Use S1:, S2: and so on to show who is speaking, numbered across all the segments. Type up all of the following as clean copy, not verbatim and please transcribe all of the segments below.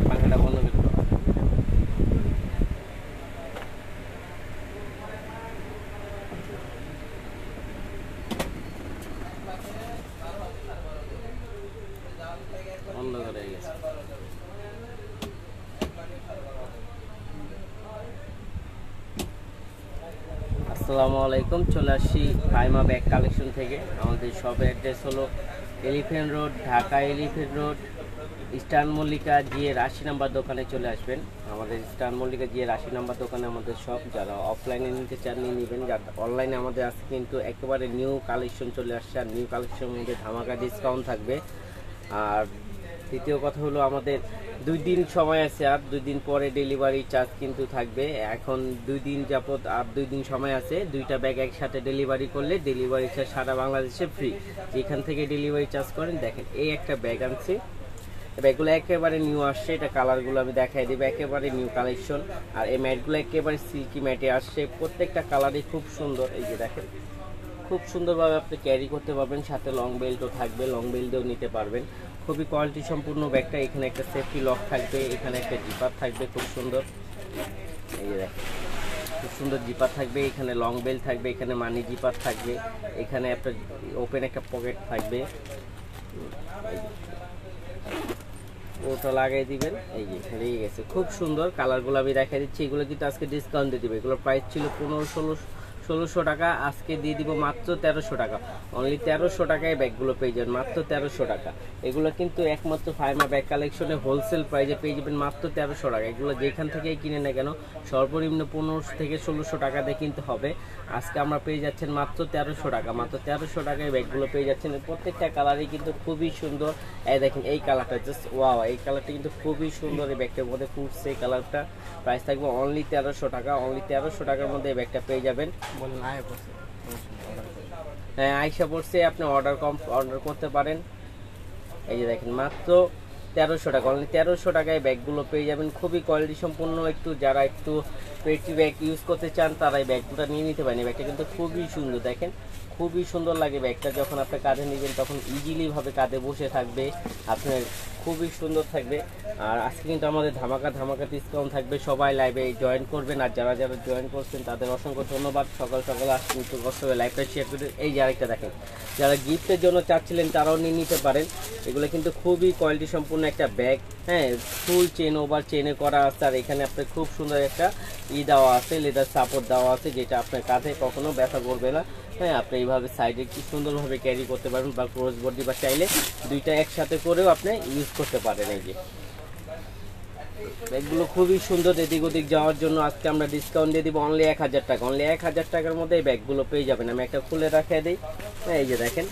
S1: পাখাটা বন্ধ করতে। বন্ধ করে গেছে। আসসালামু আলাইকুম, চলে আসছি ফাইমা ব্যাগ কালেকশন থেকে। আমাদের শপের অ্যাড্রেস হলো elephant road, Dhaka elephant road, eastern Mallika জিএর 80 নম্বর দোকানে চলে আসবেন। আমাদের ইস্টার্ন মল্লিকা জিএর 80 নম্বর দোকানে আমাদের শপ। যারা অফলাইনে নিতে চান নিয়ে নেবেন, যারা অনলাইনে আমাদের আজকে কিন্তু একেবারে নিউ কালেকশন চলে আসছে। আর নিউ কালেকশনের মধ্যে ধামাকা ডিসকাউন্ট থাকবে। আর দ্বিতীয় কথা হলো আমাদের 2 দিন সময় আছে, আর 2 দিন পরে ডেলিভারি চার্জ কিন্তু থাকবে। এখন 2 দিন যাবত আর 2 দিন সময় আছে। 2টা ব্যাগ একসাথে ডেলিভারি করলে ডেলিভারি চার্জ সারা বাংলাদেশে ফ্রি। যেখান থেকে ডেলিভারি চার্জ করেন। দেখেন এই একটা ব্যাগ আনছি, ব্যাগগুলো একেবারে নিউ আসছে। এটা কালারগুলো আমি দেখাই দেবো, একেবারে নিউ কালেকশন। আর এই ম্যাটগুলো একেবারে সিল্কি ম্যাটে আসছে, প্রত্যেকটা কালারই খুব সুন্দর। এই যে দেখেন, খুব সুন্দরভাবে আপনি ক্যারি করতে পারবেন। সাথে লং বেল্টও থাকবে, লং বেল্টেও নিতে পারবেন। খুবই কোয়ালিটি সম্পূর্ণ ব্যাগটা। এখানে একটা সেফটি লক থাকবে, এখানে একটা জিপার থাকবে খুব সুন্দর। এই যে দেখেন, খুব সুন্দর জিপার থাকবে, এখানে লং বেল্ট থাকবে, এখানে মানি জিপার থাকবে, এখানে একটা ওপেন একটা পকেট থাকবে। ওটা লাগাই দিবেন। এই যে হয়ে গেছে, খুব সুন্দর। কালারগুলো আমি দেখাই দিচ্ছি। এগুলো কিন্তু আজকে ডিসকাউন্ট দিয়ে দিবে। এগুলোর প্রাইস ছিল 1500-1600 টাকা, আজকে দিয়ে দিব মাত্র 1300 টাকা। অনলি 1300 টাকায় ব্যাগগুলো পেয়ে যাবেন, মাত্র 1300 টাকা। এগুলো কিন্তু একমাত্র ফাইমা ব্যাগ কালেকশনে হোলসেল প্রাইসে পেয়ে যাবেন মাত্র 1300 টাকা। এগুলো যেখান থেকেই কিনে না কেন সর্বনিম্ন 1500 থেকে 1600 টাকা দিয়ে কিনতে হবে। আজকে আমরা পেয়ে যাচ্ছেন মাত্র 1300 টাকা। মাত্র 1300 টাকায় ব্যাগগুলো পেয়ে যাচ্ছেন। প্রত্যেকটা কালারই কিন্তু খুবই সুন্দর। এই দেখেন এই কালারটা, জাস্ট ওয়াও, এই কালারটা কিন্তু খুবই সুন্দর। এই ব্যাগটার মধ্যে ফুটছে এই কালারটা। প্রাইস থাকবে অনলি 1300 টাকা। অনলি 1300 টাকার মধ্যে এই ব্যাগটা পেয়ে যাবেন। হ্যাঁ, আইসা পড়ছে, আপনি অর্ডার করতে পারেন। এই যে দেখেন মাত্র 1300 টাকা। অনলি 1300 টাকায় ব্যাগগুলো পেয়ে যাবেন। খুবই কোয়ালিটি সম্পূর্ণ। যারা একটু পেটি ব্যাগ ইউজ করতে চান তারা এই ব্যাগটা নিয়ে নিতে পারেন। এই ব্যাগটা কিন্তু খুবই সুন্দর। দেখেন খুবই সুন্দর লাগে ব্যাগটা। যখন আপনি কাঁধে নেবেন তখন ইজিলি ভাবে কাঁধে বসে থাকবে আপনার, খুবই সুন্দর থাকবে। আর আজকে কিন্তু আমাদের ধামাকা ডিসকাউন্ট থাকবে। সবাই লাইভে জয়েন করবেন। আর যারা জয়েন করছেন তাদের অসংখ্য ধন্যবাদ। সকাল আসছেন একটু কষ্ট করে লাইভটা শেয়ার করে। এই যে আরেকটা দেখেন, যারা গিফটের জন্য চাচ্ছিলেন তারাও নিয়ে নিতে পারেন। এগুলো কিন্তু খুবই কোয়ালিটি সম্পূর্ণ একটা ব্যাগ। হ্যাঁ, ফুল চেন ওভার চেনে করা আছে। আর এখানে আপনার খুব সুন্দর একটা দেওয়া আছে, লেদার সাপোর্ট দেওয়া আছে, যেটা আপনার কাঁধে কখনো ব্যথা করবে না। হ্যাঁ, আপনি এইভাবে সাইডে কি সুন্দরভাবে ক্যারি করতে পারবেন, বা ক্রস বডি বা চাইলে দুইটা একসাথে করেও আপনি ইউজ করতে পারেন। এই যে ব্যাগগুলো খুবই সুন্দর। এদিক ওদিক যাওয়ার জন্য আজকে আমরা ডিসকাউন্ট দিয়ে দিব অনলি 1000 টাকা। অনলি 1000 টাকার মধ্যে এই ব্যাগগুলো পেয়ে যাবেন। আমি একটা খুলে রাখিয়ে দিই। এই যে দেখেন,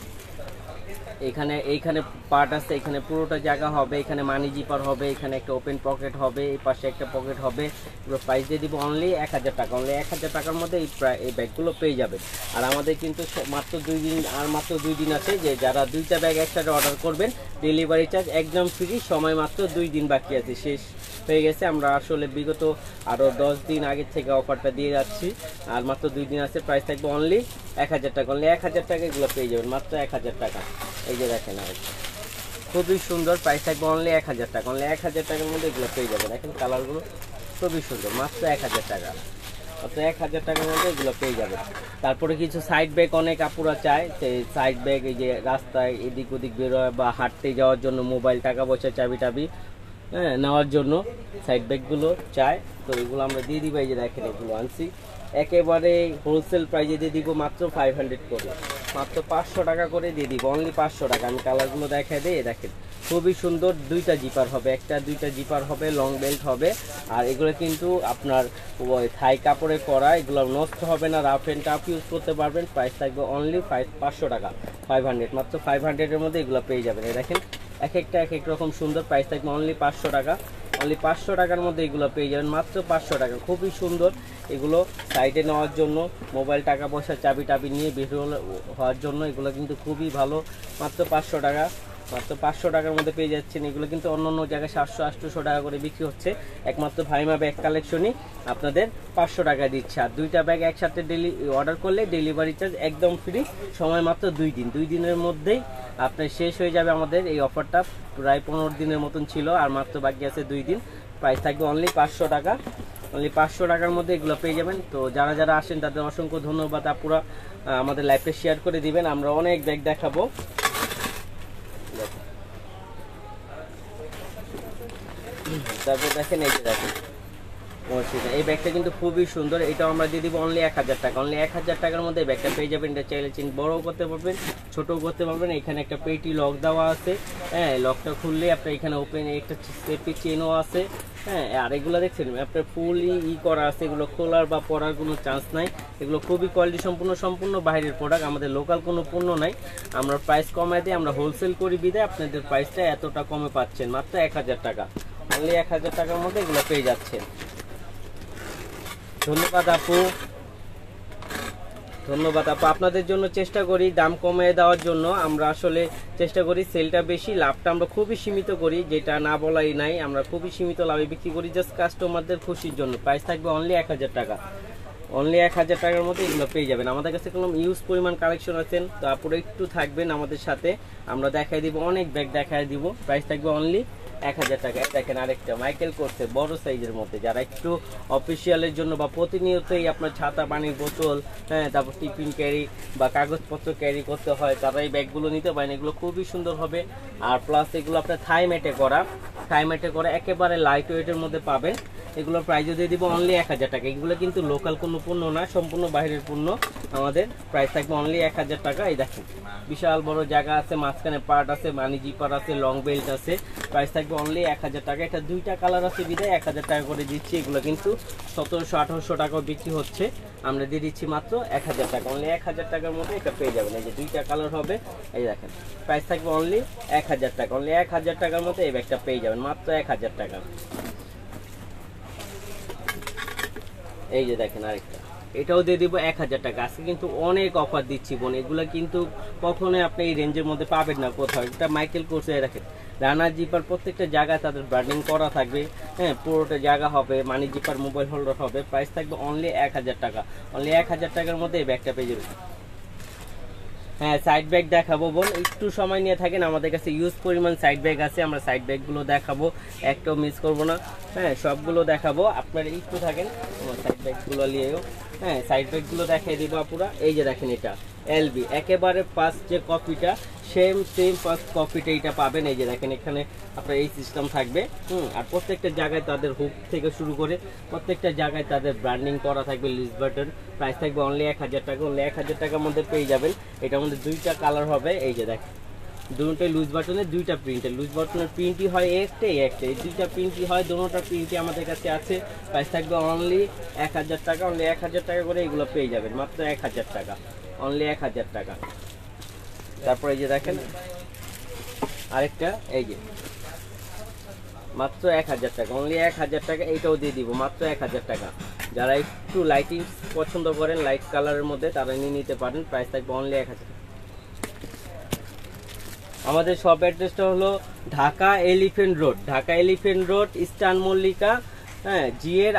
S1: এইখানে পার্ট আছে, এখানে পুরোটা জায়গা হবে, এখানে মানি জিপার হবে, এখানে একটা ওপেন পকেট হবে, এই পাশে একটা পকেট হবে। পুরো প্রাইস দিয়ে দিব অনলি 1000 টাকা। অনলি 1000 টাকার মধ্যে এই ব্যাগগুলো পেয়ে যাবেন। আর আমাদের কিন্তু মাত্র 2 দিন আছে। যে যারা 2টা ব্যাগ একসাথে অর্ডার করবেন ডেলিভারি চার্জ একদম ফ্রি। সময় মাত্র 2 দিন বাকি আছে, শেষ হয়ে গেছে। আমরা আসলে বিগত আরও 10 দিন আগে থেকে অফারটা দিয়ে যাচ্ছি। আর মাত্র 2 দিন আছে। প্রাইস থাকবে অনলি 1000 টাকা। অনলি 1000 টাকা এগুলো পেয়ে যাবেন, মাত্র 1000 টাকা। এই যে দেখেন, আর খুবই সুন্দর। প্রাইস থাকবে অনলি 1000 টাকা। অনলি 1000 টাকার মধ্যে এগুলো পেয়ে যাবেন। দেখেন কালারগুলো খুবই সুন্দর, মাত্র 1000 টাকা। মাত্র 1000 টাকার মধ্যে এগুলো পেয়ে যাবেন। তারপরে কিছু সাইড ব্যাগ অনেক আপুরা চায়, সেই সাইড ব্যাগ এই যে রাস্তায় এদিক ওদিক বেরোয় বা হাঁটতে যাওয়ার জন্য, মোবাইল টাকা পয়সা চাবি হ্যাঁ নেওয়ার জন্য সাইড ব্যাগগুলো চায়। তো এগুলো আমরা দিয়ে দিব। এই যে দেখেন এগুলো আনছি একেবারে হোলসেল প্রাইজে দিয়ে দিব মাত্র 500 করে, মাত্র 500 টাকা করে দিয়ে দিব। অনলি 500 টাকা। আমি কালারগুলো দেখাই দিই। দেখেন খুবই সুন্দর। 2টা জিপার হবে, 2টা জিপার হবে, লং বেল্ট হবে। আর এগুলো কিন্তু আপনার ওই থাই কাপড়ে করা, এগুলো নষ্ট হবে না, রাফ অ্যান্ড টাফ ইউজ করতে পারবেন। প্রাইস থাকবে অনলি 500 টাকা, 500, মাত্র 500-এর মধ্যে এগুলো পেয়ে যাবেন। এই দেখেন এক এক রকম সুন্দর। প্রাইস থাকবে অনলি 500 টাকা। অনলি 500 টাকার মধ্যে এগুলো পেয়ে যাবেন, মাত্র 500 টাকা। খুবই সুন্দর। এগুলো সাইডে নেওয়ার জন্য, মোবাইল টাকা পয়সা চাবি নিয়ে বের হওয়ার জন্য এগুলো কিন্তু খুবই ভালো। মাত্র 500 টাকা। মাত্র 500 টাকার মধ্যে পেয়ে যাচ্ছেন। এগুলো কিন্তু অন্য অন্য জায়গায় 700-800 টাকা করে বিক্রি হচ্ছে, একমাত্র ভাইমা ব্যাগ কালেকশনই আপনাদের 500 টাকা দিচ্ছে। আর দুইটা ব্যাগ একসাথে অর্ডার করলে ডেলিভারি চার্জ একদম ফ্রি, সময় মাত্র 2 দিন। 2 দিনের মধ্যেই আপনার শেষ হয়ে যাবে আমাদের এই অফারটা। প্রায় 15 দিনের মতন ছিল, আর মাত্র বাকি আছে 2 দিন। প্রাইস থাকবে অনলি 500 টাকা। অনলি 500 টাকার মধ্যে এগুলো পেয়ে যাবেন। তো যারা যারা আসেন তাদের অসংখ্য ধন্যবাদ। আপুরা আমাদের লাইভটা শেয়ার করে দিবেন, আমরা অনেক ব্যাগ দেখাবো। তারপর দেখেন এই যে দেখেন এই ব্যাগটা কিন্তু খুবই সুন্দর, এটাও আমরা দিয়ে দিব অনলি 1000 টাকা। অনলি 1000 টাকার মধ্যে এই ব্যাগটা পেয়ে যাবেন। এটা চাইলে বড়ও করতে পারবেন, ছোটও করতে পারবেন। এখানে একটা পেটি লক দেওয়া আছে, হ্যাঁ, লকটা খুললে আপনার এখানে ওপেন একটা সেফটি চেনও আছে, হ্যাঁ। আর এগুলো দেখছেন আপনার ফুলই করা আছে, এগুলো খোলার বা পরার কোনো চান্স নাই। এগুলো খুবই কোয়ালিটি সম্পূর্ণ বাইরের প্রোডাক্ট, আমাদের লোকাল কোনো পণ্য নাই। আমরা প্রাইস কমায় দিই, আমরা হোলসেল করি বিদায় আপনাদের প্রাইসটা এতটা কমে পাচ্ছেন, মাত্র 1000 টাকা। অনলি 1000 টাকার মধ্যে এগুলো পেয়ে যাচ্ছেন। ধন্যবাদ আপু, ধন্যবাদ আপু। আপনাদের জন্য চেষ্টা করি দাম কমিয়ে দেওয়ার জন্য, আমরা আসলে চেষ্টা করি সেলটা বেশি, লাভটা আমরা খুবই সীমিত করি, যেটা না বলাই নাই। আমরা খুবই সীমিত লাভে বিক্রি করি জাস্ট কাস্টমারদের খুশির জন্য। প্রাইস থাকবে অনলি 1000 টাকা। অনলি 1000 টাকার মধ্যে এগুলো পেয়ে যাবেন। আমাদের কাছে কোনো ইউজ পরিমাণ কালেকশন আছেন, তো আপুরা একটু থাকবেন আমাদের সাথে, আমরা দেখাই দিব, অনেক ব্যাগ দেখাই দিব। প্রাইস থাকবে অনলি 1000 টাকা। দেখেন আরেকটা মাইকেল করছে বড় সাইজের মধ্যে, যারা একটু অফিসিয়ালের জন্য বা প্রতিনিয়তই আপনার ছাতা, পানির বোতল, হ্যাঁ, তারপর টিফিন ক্যারি বা কাগজপত্র ক্যারি করতে হয়, তারা এই ব্যাগগুলো নিতে পারেন। এগুলো খুবই সুন্দর হবে। আর প্লাস এগুলো আপনার থাই ম্যাটে করা, একেবারে লাইট ওয়েটের মধ্যে পাবেন। এগুলোর প্রাইস দিয়ে দিব অনলি 1000 টাকা। এগুলো কিন্তু লোকাল কোনো পণ্য না, সম্পূর্ণ বাইরের পণ্য। আমাদের প্রাইস থাকবে অনলি 1000 টাকা। এই দেখেন বিশাল বড় জায়গা আছে, মাঝখানে পার্ট আছে, মানি জিপার আছে, লং বেল্ট আছে। প্রাইস থাকবে অনলি 1000 টাকা। এটা দুইটা কালার আছে বিধায় 1000 টাকা করে দিচ্ছি। এগুলো কিন্তু 1700-1800 টাকাও বিক্রি হচ্ছে, আমরা দিয়ে দিচ্ছি মাত্র 1000 টাকা। অনলি 1000 টাকার মধ্যে এটা পেয়ে যাবেন। এই যে দুইটা কালার হবে, এই দেখেন প্রাইস থাকবে অনলি 1000 টাকা। অনলি 1000 টাকার মধ্যে এই ব্যাগটা পেয়ে যাবেন মাত্র 1000 টাকা। এই যে দেখেন আরেকটা, এটাও দিয়ে দিব 1000 টাকা। আজকে কিন্তু অনেক অফার দিচ্ছি বোন, এগুলো কিন্তু কখনোই আপনি এই রেঞ্জের মধ্যে পাবেন না কোথাও। এটা মাইকেল কোর্সে দেখেন রানার জিপার প্রত্যেকটা জায়গায় তাদের ব্র্যান্ডিং করা থাকবে, হ্যাঁ, পুরোটা জায়গা হবে, মানি জিপার মোবাইল হোল্ডার হবে। প্রাইস থাকবে অনলি 1000 টাকা। অনলি 1000 টাকার মধ্যে এই ব্যাগটা পেয়ে যাবেন। হ্যাঁ, সাইড ব্যাগ দেখাবো বোন, একটু সময় নিয়ে থাকেন, আমাদের কাছে ইউজ পরিমাণ সাইড ব্যাগ আছে, আমরা সাইড ব্যাগগুলো দেখাবো, একটাও মিস করবো না, হ্যাঁ, সবগুলো দেখাবো। আপনারা একটু থাকেন, সাইড ব্যাগগুলো নিয়েও, হ্যাঁ, সাইড ব্যাগগুলো দেখিয়ে দিব আপুরা। এই যে দেখেন এটা এলবি, একেবারে ফার্স্ট যে কপিটা সেম ফার্স্ট কপিটা এইটা পাবেন। এই যে দেখেন এখানে আপনার এই সিস্টেম থাকবে, আর প্রত্যেকটা জায়গায় তাদের হুক থেকে শুরু করে প্রত্যেকটা জায়গায় তাদের ব্র্যান্ডিং করা থাকবে, লিস্ট বাটন। প্রাইস থাকবে অনলি 1000 টাকা। অনলি 1000 টাকার মধ্যে পেয়ে যাবেন। এটার মধ্যে দুইটা কালার হবে, এই যে দেখেন দুটোই লুজ বাটনের, দুইটা প্রিন্টের। লুজ বাটনের প্রিন্টই হয় একটাই, এই দুইটা প্রিন্টই হয়, দুটোটা প্রিন্টই আমাদের কাছে আছে। প্রাইস থাকবে অনলি 1000 টাকা। অনলি 1000 টাকা করে এগুলো পেয়ে যাবেন মাত্র 1000 টাকা। অনলি 1000 টাকা। তারপরে এই যে দেখেন আরেকটা, এই যে মাত্র 1000 টাকা। অনলি 1000 টাকা। এইটাও দিয়ে দিব মাত্র 1000 টাকা। যারা একটু লাইটিং পছন্দ করেন, লাইট কালারের মধ্যে, তারা নিয়ে নিতে পারেন। প্রাইস থাকবে অনলি 1000 টাকা। আমাদের শপ অ্যাড্রেসটা হলো Dhaka elephant road, eastern Mallika, হ্যাঁ, জিএর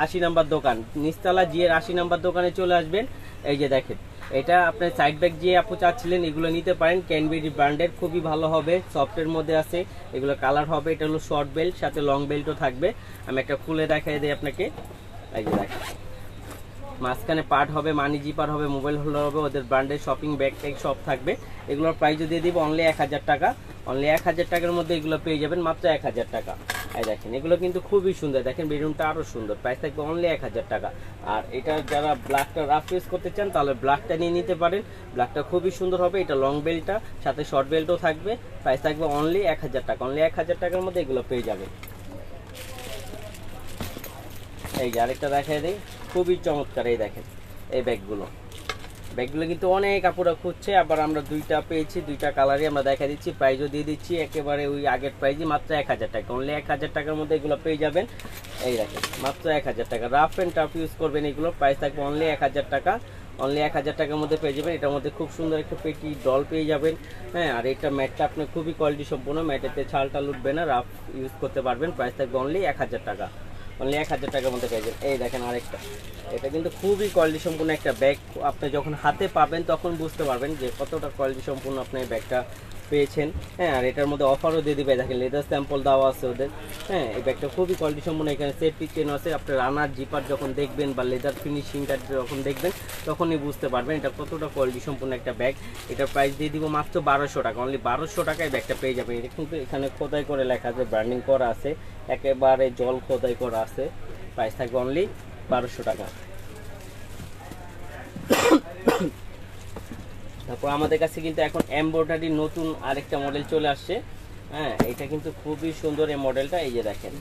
S1: 80 নাম্বার দোকান, নিচতলা জিএর 80 নাম্বার দোকানে চলে আসবেন। এই যে দেখেন এটা আপনার সাইড ব্যাগ যে আপু চাচ্ছিলেন, এগুলো নিতে পারেন, ক্যানবেরি ব্র্যান্ডের, খুবই ভালো হবে, সফটের মধ্যে আছে। এগুলো কালার হবে, এটা হলো শর্ট বেল্ট, সাথে লং বেল্টও থাকবে। আমি একটা খুলে দেখাই দিই আপনাকে। এই যে দেখেন মাঝখানে পার্ট হবে, মানি জিপার হবে, মোবাইল হোল্ডার হবে, ওদের ব্র্যান্ডের শপিং ব্যাগ ট্যাগ সব থাকবে। এগুলোর প্রাইসও দিয়ে দিব অনলি 1000 টাকা। অনলি 1000 টাকার মধ্যে এগুলো পেয়ে যাবেন মাত্র 1000 টাকা। এই দেখেন এগুলো কিন্তু খুবই সুন্দর, দেখেন বেডরুমটা আরও সুন্দর। প্রাইস থাকবে অনলি 1000 টাকা। আর এটা যারা ব্ল্যাকটা রাফ ইউজ করতে চান তাহলে ব্ল্যাকটা নিয়ে নিতে পারেন, ব্ল্যাকটা খুবই সুন্দর হবে। এটা লং বেল্টটা, সাথে শর্ট বেল্টও থাকবে। প্রাইস থাকবে অনলি 1000 টাকা। অনলি 1000 টাকার মধ্যে এগুলো পেয়ে যাবেন। এই যে আরেকটা দেখাই দিই, খুবই চমৎকার। এই দেখেন এই ব্যাগগুলো কিন্তু অনেক কাপড়া খুঁজছে, আবার আমরা দুইটা পেয়েছি, দুইটা কালারই আমরা দেখা দিচ্ছি। প্রাইসও দিয়ে দিচ্ছি একেবারে ওই আগের প্রাইসই, মাত্র 1000 টাকা। অনলি 1000 টাকার মধ্যে এগুলো পেয়ে যাবেন। এই দেখেন মাত্র 1000 টাকা। রাফ অ্যান্ড টাফ ইউজ করবেন এগুলো। প্রাইস থাকবে অনলি 1000 টাকা। অনলি 1000 টাকার মধ্যে পেয়ে যাবেন। এটার মধ্যে খুব সুন্দর একটা পেটি ডল পেয়ে যাবেন। হ্যাঁ, আর এটা ম্যাটটা আপনার খুবই কোয়ালিটি সম্পূর্ণ, ম্যাটেতে ছালটা উঠবে না, রাফ ইউজ করতে পারবেন। প্রাইস থাকবে অনলি 1000 টাকা, অনলি 1000 টাকার মধ্যে পেয়ে যাবেন। এই দেখেন আরেকটা, এটা কিন্তু খুবই কোয়ালিটি সম্পূর্ণ একটা ব্যাগ। আপনি যখন হাতে পাবেন তখন বুঝতে পারবেন যে কতটা কোয়ালিটি সম্পূর্ণ আপনি এই ব্যাগটা পেয়েছেন। হ্যাঁ, আর এটার মধ্যে অফারও দিয়ে দিবে, দেখেন লেদার স্যাম্পল দেওয়া আছে ওদের। হ্যাঁ, এই ব্যাগটা খুবই কোয়ালিটি সম্পূর্ণ। এখানে সেফটি চেন আছে, আপনি রানার জিপার যখন দেখবেন বা লেদার ফিনিশিংটা যখন দেখবেন তখনই বুঝতে পারবেন এটা কতটা কোয়ালিটি সম্পূর্ণ একটা ব্যাগ। এটার প্রাইস দিয়ে দিব মাত্র 1200 টাকা, অনলি 1200 টাকায় ব্যাগটা পেয়ে যাবেন। এটা কিন্তু এখানে খোদাই করে লেখা আছে, ব্র্যান্ডিং করা আছে, একেবারে জল খোদাই করা আছে। প্রাইস থাকবে অনলি 1200 টাকা। তারপর আমাদের কাছে কিন্তু এখন এমব্রয়ডারি নতুন আরেকটা মডেল চলে আসছে। হ্যাঁ, এটা কিন্তু খুবই সুন্দর এই মডেলটা। এই যে দেখেন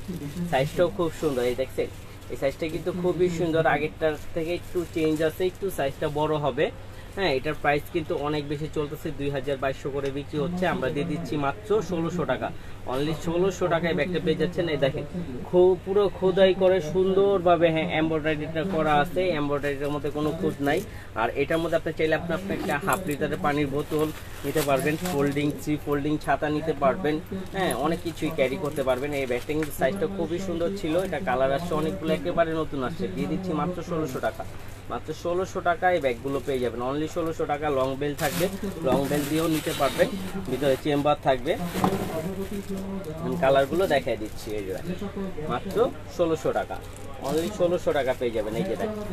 S1: সাইজটাও খুব সুন্দর, এই দেখছেন এই সাইজটা কিন্তু খুবই সুন্দর, আগেরটার থেকে একটু চেঞ্জ আছে, একটু সাইজটা বড় হবে। হ্যাঁ, এটার প্রাইস কিন্তু অনেক বেশি চলতেছে, 2200 করে বিক্রি হচ্ছে। আমরা দিয়ে দিচ্ছি মাত্র 1600 টাকা, অনলি 1600 টাকায় ব্যাগটা পেয়ে যাচ্ছেন। এই দেখেন পুরো খোদাই করে সুন্দরভাবে, হ্যাঁ এমব্রয়ডারিটা করা আছে, এমব্রয়ডারিটার মধ্যে কোনো খুঁত নাই। আর এটার মধ্যে আপনি চাইলে আপনি একটা হাফ লিটারের পানির বোতল নিতে পারবেন, ফোল্ডিং ফোল্ডিং ছাতা নিতে পারবেন। হ্যাঁ, অনেক কিছুই ক্যারি করতে পারবেন। এই ব্যাগটা কিন্তু সাইজটা খুবই সুন্দর ছিল, এটা কালার আসছে অনেকগুলো, একেবারে নতুন আসছে। দিয়ে দিচ্ছি মাত্র 1600 টাকা, মাত্র 1600 টাকায় ব্যাগগুলো পেয়ে যাবেন, অনলি 1600 টাকা। লং বেল থাকবে, লং বেল দিয়েও নিতে পারবেন, ভিতরে চেম্বার থাকবে। কালারগুলো দেখাই দিচ্ছি, এই যে মাত্র 1600 টাকা, অনলি 1600 টাকা পেয়ে যাবেন। এই যে দেখেন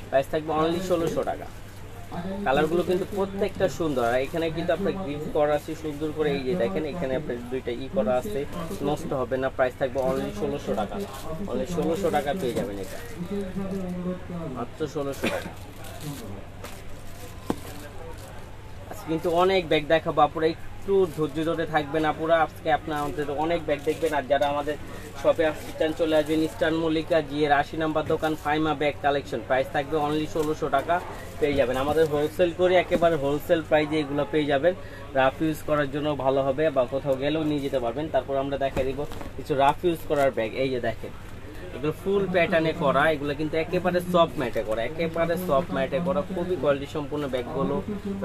S1: প্রাইস থাকবে অনলি 1600 টাকা। কালারগুলো কিন্তু প্রত্যেকটা সুন্দর, আর এখানে কিন্তু আপনার গ্রিপ করা আছে সুন্দর করে। এই যে দেখেন এখানে আপনার দুইটা করা আছে, নষ্ট হবে না। প্রাইস থাকবে অনলি 1600 টাকা, অনলি 1600 টাকা পেয়ে যাবেন, এটা মাত্র 1600 টাকা। আজকে কিন্তু অনেক ব্যাগ দেখাবো, আপুরা একটু ধৈর্য ধরে থাকবেন আপুরা। আজকে আপনার আমাদের অনেক ব্যাগ দেখবেন। আর যারা আমাদের শপে আসছেন চলে আসবেন ইস্টার্ন মল্লিকা জিএর 80 নাম্বার দোকান, ফাইমা ব্যাগ কালেকশন। প্রাইস থাকবে অনলি 1600 টাকা পেয়ে যাবেন। আমাদের হোলসেল করে একেবারে হোলসেল প্রাইসে এগুলো পেয়ে যাবেন। রাফ ইউজ করার জন্য ভালো হবে, বা কোথাও গেলেও নিয়ে যেতে পারবেন। তারপর আমরা দেখাই দিব কিছু রাফ ইউজ করার ব্যাগ। এই যে দেখেন এগুলো ফুল প্যাটার্নে করা, এগুলো কিন্তু একেবারে সফট ম্যাটে করা, একেবারে সফট ম্যাটে করা, খুবই কোয়ালিটি সম্পূর্ণ ব্যাগগুলো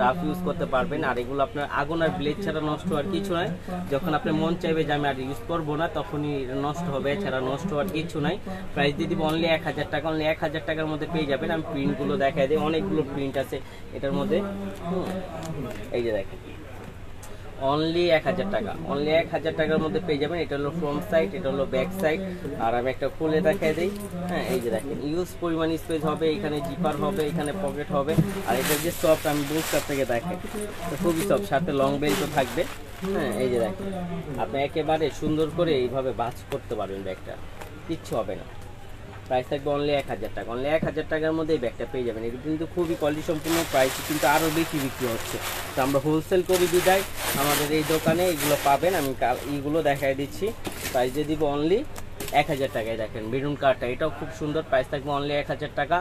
S1: রাফ ইউজ করতে পারবেন। আর এগুলো আপনার আগুন আর ব্লেড ছাড়া নষ্ট হওয়ার কিছু নয়। যখন আপনি মন চাইবে যে আমি আর ইউজ করবো না, তখনই নষ্ট হবে, এছাড়া নষ্ট হওয়ার কিছু নাই। প্রাইস দিয়ে দিব অনলি 1000 টাকা, অনলি 1000 টাকার মধ্যে পেয়ে যাবেন। আমি প্রিন্টগুলো দেখাই দিই, অনেকগুলো প্রিন্ট আছে এটার মধ্যে। এই যে দেখেন অনলি 1000 টাকা, অনলি 1000 টাকার মধ্যে পেয়ে যাবেন। এটা হলো ফ্রন্ট সাইড, এটা হলো ব্যাক সাইড। আর আমি একটা খুলে দেখাই দিই। হ্যাঁ, এই যে দেখেন ইউজ পরিমাণ স্পেস হবে, এখানে জিপার হবে, এখানে পকেট হবে। আর এটা যে সফট, আমি বুকটা থেকে দেখাই, খুবই সফট, সাথে লং বেল্টও থাকবে। হ্যাঁ, এই যে দেখেন আপনি একেবারে সুন্দর করে এইভাবে বাজ করতে পারবেন, ব্যাগটা কিচ্ছু হবে না। প্রাইস থাকবে অনলি 1000 টাকা, অনলি 1000 টাকার মধ্যে এই ব্যাগটা পেয়ে যাবেন। এটা কিন্তু খুবই কোয়ালিটি সম্পূর্ণ, প্রাইস কিন্তু আরও বেশি বিক্রি হচ্ছে। তো আমরা হোলসেল করি বিদায় আমাদের এই দোকানে এগুলো পাবেন। আমি এইগুলো দেখাই দিচ্ছি, প্রাইস দিয়ে দিব অনলি 1000 টাকায়। দেখেন বেরুন কার্ডটা, এটাও খুব সুন্দর, প্রাইস থাকবে অনলি 1000 টাকা,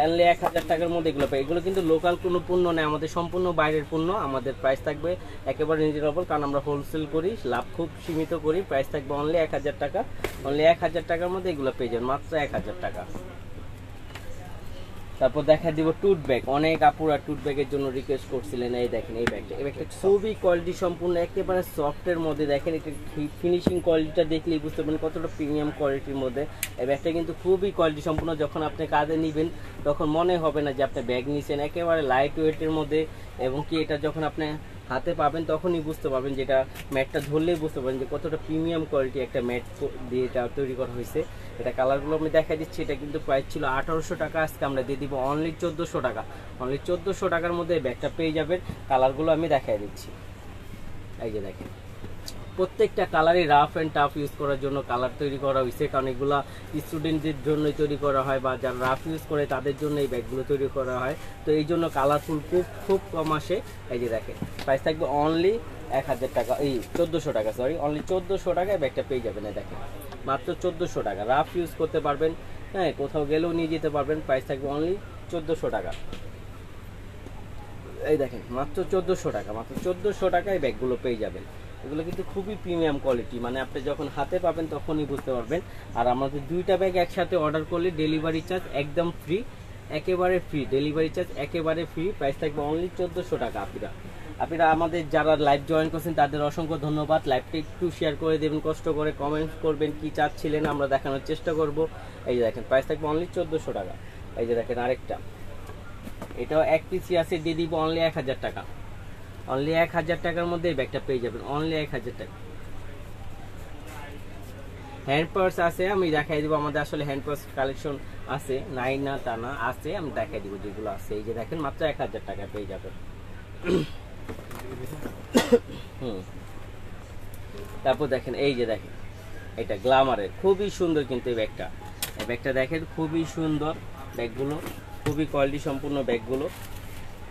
S1: অনলি 1000 টাকার মধ্যে এগুলো পাই। এগুলো কিন্তু লোকাল কোনো পণ্য নেই, আমাদের সম্পূর্ণ বাইরের পণ্য। আমাদের প্রাইস থাকবে একেবারে রিজনেবল, কারণ আমরা হোলসেল করি, লাভ খুব সীমিত করি। প্রাইস থাকবে অনলি 1000 টাকা, অনলি 1000 টাকার মধ্যে এগুলো পেয়ে যাবেন, মাত্র 1000 টাকা। তারপর দেখা দিব টুট ব্যাগ। অনেক আপুরা টুট ব্যাগের জন্য রিকোয়েস্ট করছিলেন। এই দেখেন এই ব্যাগটা, এই ব্যাগটা খুবই কোয়ালিটি সম্পূর্ণ, একেবারে সফটের মধ্যে। দেখেন এটা ফিনিশিং কোয়ালিটিটা দেখলেই বুঝতে পারবেন কতটা প্রিমিয়াম কোয়ালিটির মধ্যে। এই ব্যাগটা কিন্তু খুবই কোয়ালিটি সম্পূর্ণ, যখন আপনি কাঁধে নেবেন তখন মনে হবে না যে আপনি ব্যাগ নিছেন, একেবারে লাইট ওয়েটের মধ্যে। এবং কি এটা যখন আপনি হাতে পাবেন তখনই বুঝতে পারবেন, যেটা ম্যাটটা ধরলেই বুঝতে পারবেন যে কতটা প্রিমিয়াম কোয়ালিটি একটা ম্যাট দিয়ে এটা তৈরি করা হয়েছে। এটা কালারগুলো আমি দেখাই দিচ্ছি। এটা কিন্তু প্রাইস ছিল 1800 টাকা, আজকে আমরা দিয়ে দিব অনলি 1400 টাকা, অনলি 1400 টাকার মধ্যে এই ব্যাগটা পেয়ে যাবেন। কালারগুলো আমি দেখাই দিচ্ছি, এই যে দেখেন প্রত্যেকটা কালারই রাফ অ্যান্ড টাফ ইউজ করার জন্য কালার তৈরি করা হয়েছে, কারণ এগুলো স্টুডেন্টদের জন্যই তৈরি করা হয়, বা যারা রাফ ইউজ করে তাদের জন্য এই ব্যাগগুলো তৈরি করা হয়। তো এই জন্য কালারফুল খুব কম আসে। এই যে দেখেন প্রাইস থাকবে অনলি 1000 টাকা, এই 1400 টাকা, সরি অনলি 1400 টাকায় ব্যাগটা পেয়ে যাবেন। দেখেন মাত্র 1400 টাকা, রাফ ইউজ করতে পারবেন। হ্যাঁ, কোথাও গেলেও নিয়ে যেতে পারবেন। প্রাইস থাকবে অনলি 1400 টাকা। এই দেখেন মাত্র 1400 টাকা, মাত্র 1400 টাকায় ব্যাগগুলো পেয়ে যাবেন। এগুলো কিন্তু খুবই প্রিমিয়াম কোয়ালিটি, মানে আপনি যখন হাতে পাবেন তখনই বুঝতে পারবেন। আর আমাদের দুইটা ব্যাগ একসাথে অর্ডার করলে ডেলিভারি চার্জ একদম ফ্রি। একেবারে ফ্রি, ডেলিভারি চার্জ একেবারে ফ্রি, প্রাইস থাকবে অনলি 1400 টাকা। আপনারা আমাদের যারা লাইভ জয়েন করছেন তাদের অসংখ্য ধন্যবাদ। লাইভটা একটু শেয়ার করে দেবেন, কষ্ট করে কমেন্ট করবেন কি চাচ্ছিলেন, আমরা দেখানোর চেষ্টা করব। এই যে দেখেন প্রাইস থাকবে অনলি 1400 টাকা। এই যে দেখেন আরেকটা, এটাও এক পিসি আছে, দিয়ে দিব অনলি 1000 টাকা। অনলি 1000 টাকার মধ্যে এই ব্যাগটা পেয়ে যাবেন, অনলি 1000 টাকা। হ্যান্ড পার্স আছে, আমি দেখাই দিব। আমাদের আসলে হ্যান্ড পার্স কালেকশন আছে, নাই না তা না, আছে, আমি দেখাই দিব যেগুলো আছে। এই যে দেখেন মাত্র 1000 টাকায় পেয়ে যাবেন। তারপর দেখেন এই যে দেখেন এটা গ্ল্যামারের, খুবই সুন্দর কিন্তু এই ব্যাগটা দেখেন, খুবই সুন্দর ব্যাগগুলো, খুবই কোয়ালিটি সম্পূর্ণ ব্যাগগুলো।